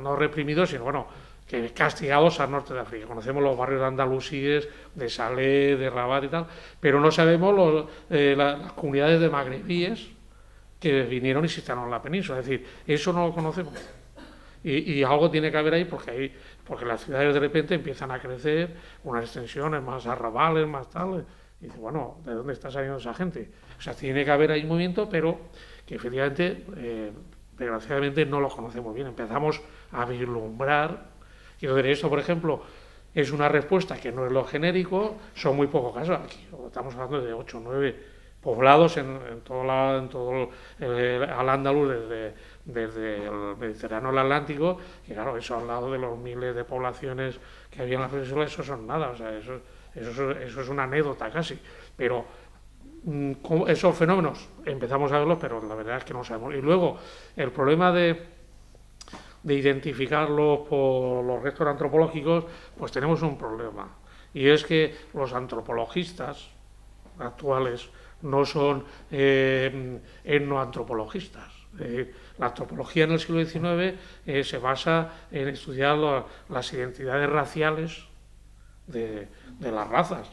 no reprimidos, sino bueno, que castigados al norte de África. Conocemos los barrios andalusíes de Salé, de Rabat y tal, pero no sabemos las comunidades de magrebíes que vinieron y se instalaron en la península. Es decir, eso no lo conocemos. Y algo tiene que haber ahí porque las ciudades de repente empiezan a crecer, unas extensiones más arrabales, más tal. Y dice, bueno, ¿de dónde está saliendo esa gente? O sea, tiene que haber ahí movimiento, pero que efectivamente, desgraciadamente, no lo conocemos bien. Empezamos a vislumbrar. Y entonces esto, por ejemplo, es una respuesta que no es lo genérico, son muy pocos casos. Aquí estamos hablando de 8 o 9 poblados en todo el Andaluz, desde el Mediterráneo al Atlántico, y claro, eso al lado de los miles de poblaciones que había en la península, eso son nada, o sea, eso es una anécdota casi. Pero esos fenómenos empezamos a verlos, pero la verdad es que no sabemos. Y luego, el problema de identificarlos por los restos antropológicos, pues tenemos un problema. Y es que los antropologistas actuales no son etnoantropologistas. La antropología en el siglo XIX se basa en estudiar las identidades raciales de las razas.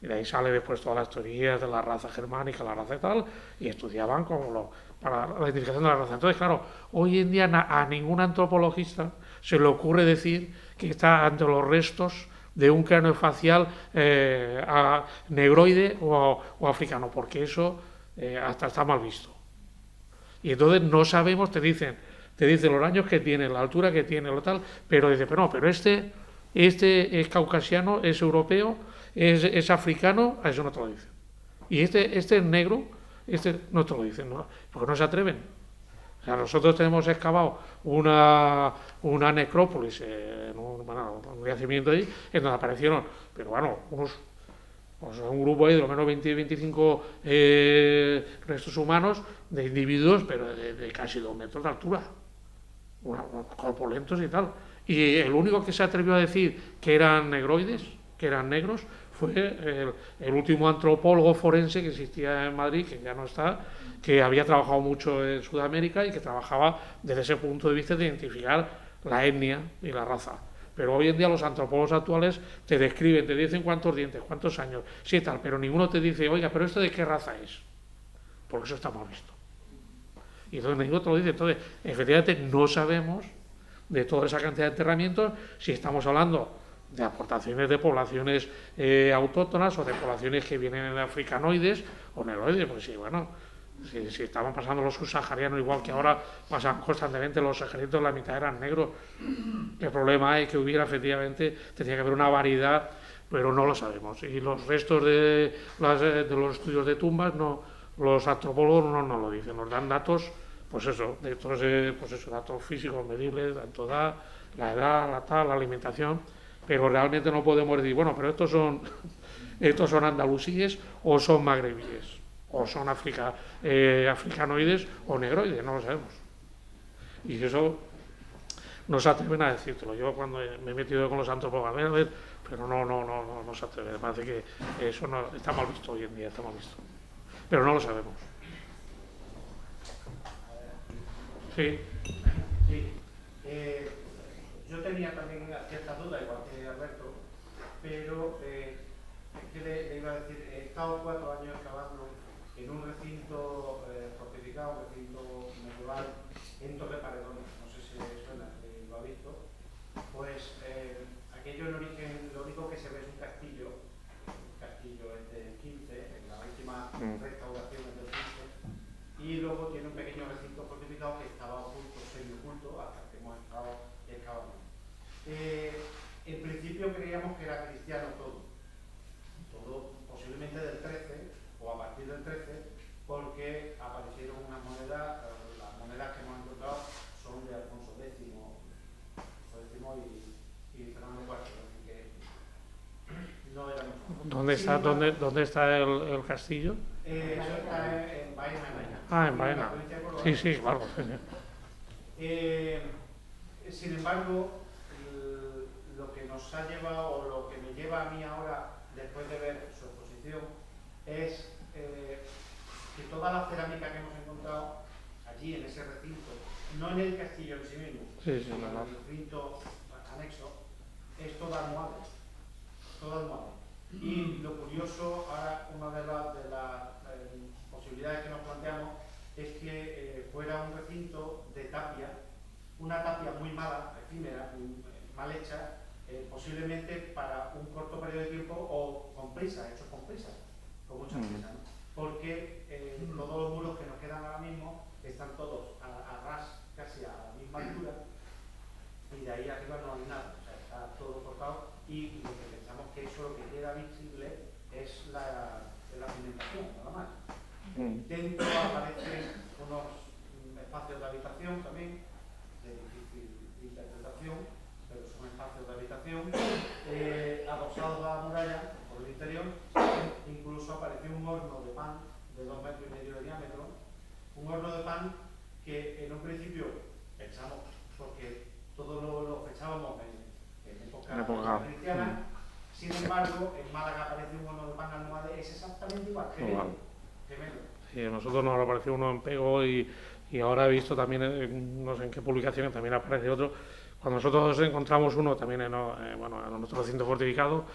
Y de ahí sale después todas las teorías de la raza germánica, la raza y tal, y estudiaban para la identificación de la raza. Entonces, claro, hoy en día a ningún antropologista se le ocurre decir que está ante los restos de un cráneo facial negroide o africano, porque eso hasta está mal visto. Y entonces no sabemos, te dicen los años que tiene, la altura que tiene, lo tal, pero dice, pero este es caucasiano, es europeo, es africano, a eso no te lo dicen. Y este es negro, no te lo dicen, ¿no? Porque no se atreven. O sea, nosotros tenemos excavado una necrópolis, un yacimiento ahí, en donde aparecieron, pero bueno, un grupo ahí de lo menos 20-25 restos humanos de individuos, pero de casi 2 metros de altura, corpulentos y tal. Y el único que se atrevió a decir que eran negroides que eran negros, fue el último antropólogo forense que existía en Madrid, que ya no está, que había trabajado mucho en Sudamérica y que trabajaba desde ese punto de vista de identificar la etnia y la raza. Pero hoy en día los antropólogos actuales te describen, te dicen cuántos dientes, cuántos años, sí tal, pero ninguno te dice, oiga, pero ¿esto de qué raza es? Porque eso está mal visto. Y entonces ninguno te lo dice. Entonces, efectivamente, no sabemos de toda esa cantidad de enterramientos si estamos hablando de aportaciones de poblaciones autóctonas o de poblaciones que vienen de africanoides o negroides, pues sí, bueno, si estaban pasando los subsaharianos igual que ahora pasan constantemente los ejércitos, la mitad eran negros. El problema es que hubiera efectivamente, tendría que haber una variedad, pero no lo sabemos. Y los restos de los estudios de tumbas, no, los antropólogos no nos lo dicen, nos dan datos, pues eso, datos físicos medibles, tanto la edad, la alimentación, pero realmente no podemos decir, bueno, pero estos son andalusíes o son magrebíes, o son africanoides o negroides, no lo sabemos. Y eso no se atreven a decírtelo. Yo cuando me he metido con los antropólogos, a ver, pero no se atreven. Me parece que eso no, está mal visto hoy en día, está mal visto. Pero no lo sabemos. Sí. Sí. Yo tenía también ciertas dudas, igual que Alberto, pero es que le iba a decir, he estado 4 años excavando en un recinto fortificado, un recinto medieval en Torreparedones, no sé si suena, lo ha visto. Pues aquello en origen, lo único que se ve es un castillo es del 15, en la última restauración es del 15, y luego tiene un pequeño recinto fortificado que estaba oculto, semi-oculto, hasta que hemos estado excavando. En principio creíamos que era cristiano todo posiblemente del 13 o a partir del 13, porque aparecieron unas monedas, las monedas que hemos encontrado son de Alfonso X y Fernando IV, así que no eran. ¿Dónde está el castillo? Eso está en Baena. Ah, en Baena. Sí, claro. Sin embargo, lo que nos ha llevado, o lo que me lleva a mí ahora, después de ver su exposición, es que toda la cerámica que hemos encontrado allí, en ese recinto, no en el castillo en sí mismo, sino en el recinto anexo, es toda almohade. Y lo curioso, ahora una de las posibilidades que nos planteamos es que fuera un recinto de tapia, una tapia muy mala, efímera, mal hecha, posiblemente para un corto periodo de tiempo o con prisa, hechos con prisa, con mucha prisa, ¿no? Porque todos los muros que nos quedan ahora mismo están todos a ras, casi a la misma altura, y de ahí arriba no hay nada, o sea, está todo cortado, y lo que pensamos que eso lo que queda visible es la cimentación, nada más. Dentro aparecen unos espacios de habitación también, de difícil interpretación, pero son espacios de habitación, adosados a la muralla por el interior. Incluso apareció un horno de pan de 2,5 metros de diámetro, un horno de pan que en un principio pensamos, porque todos lo fechábamos en época cristiana. Sin embargo, en Málaga aparece un horno de pan almohade, es exactamente igual, gemelo. Sí, a nosotros nos apareció uno en Pego y ahora he visto también, no sé en qué publicaciones, también aparece otro. Cuando nosotros encontramos uno también en nuestro recinto fortificado,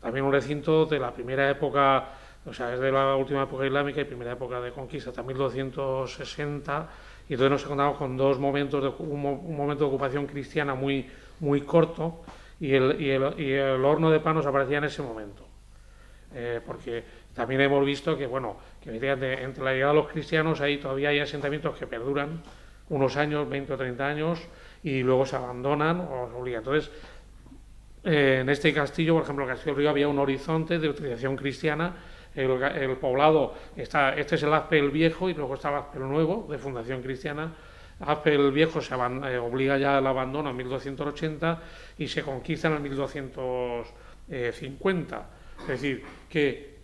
también un recinto de la primera época, o sea, es de la última época islámica y primera época de conquista, hasta 1260, y entonces nos encontramos con dos momentos, un momento de ocupación cristiana muy corto, y el horno de pan nos aparecía en ese momento. Porque también hemos visto que, entre la llegada de los cristianos todavía hay asentamientos que perduran unos años, 20 o 30 años, y luego se abandonan o se obligan. Entonces, en este castillo, por ejemplo, en el Castillo del Río, había un horizonte de utilización cristiana. El poblado, este es el Azpe el Viejo y luego está el Azpe el Nuevo, de fundación cristiana. Azpe el Viejo se obliga ya al abandono en 1280 y se conquista en 1250. Es decir, que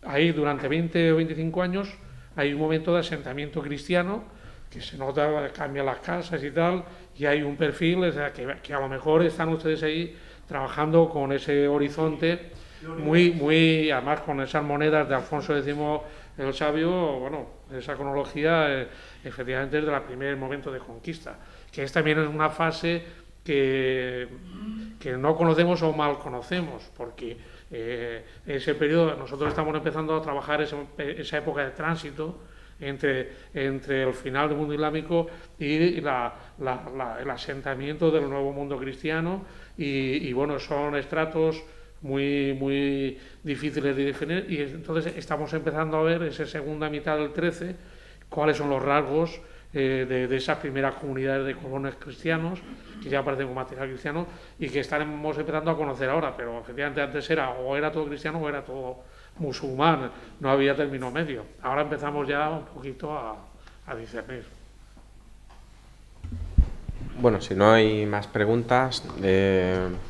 ahí durante 20 o 25 años hay un momento de asentamiento cristiano, que se nota, cambian las casas y tal, y hay un perfil, o sea, que a lo mejor están ustedes ahí trabajando con ese horizonte, además con esas monedas de Alfonso X el Sabio, bueno, esa cronología efectivamente es del primer momento de conquista, que también es una fase que no conocemos o mal conocemos, porque ese periodo, nosotros estamos empezando a trabajar esa época de tránsito entre el final del mundo islámico y el asentamiento del nuevo mundo cristiano, y bueno, son estratos muy difíciles de definir, y entonces estamos empezando a ver esa segunda mitad del 13, cuáles son los rasgos de esas primeras comunidades de colonos cristianos, que ya aparecen con material cristiano, y que estamos empezando a conocer ahora, pero efectivamente antes era todo cristiano o era todo musulmán, no había término medio. Ahora empezamos ya un poquito a discernir. Bueno, si no hay más preguntas,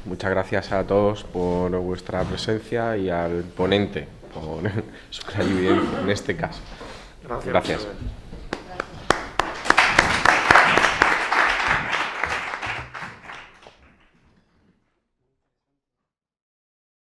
muchas gracias a todos por vuestra presencia y al ponente por su clarividencia en este caso. Gracias. Gracias.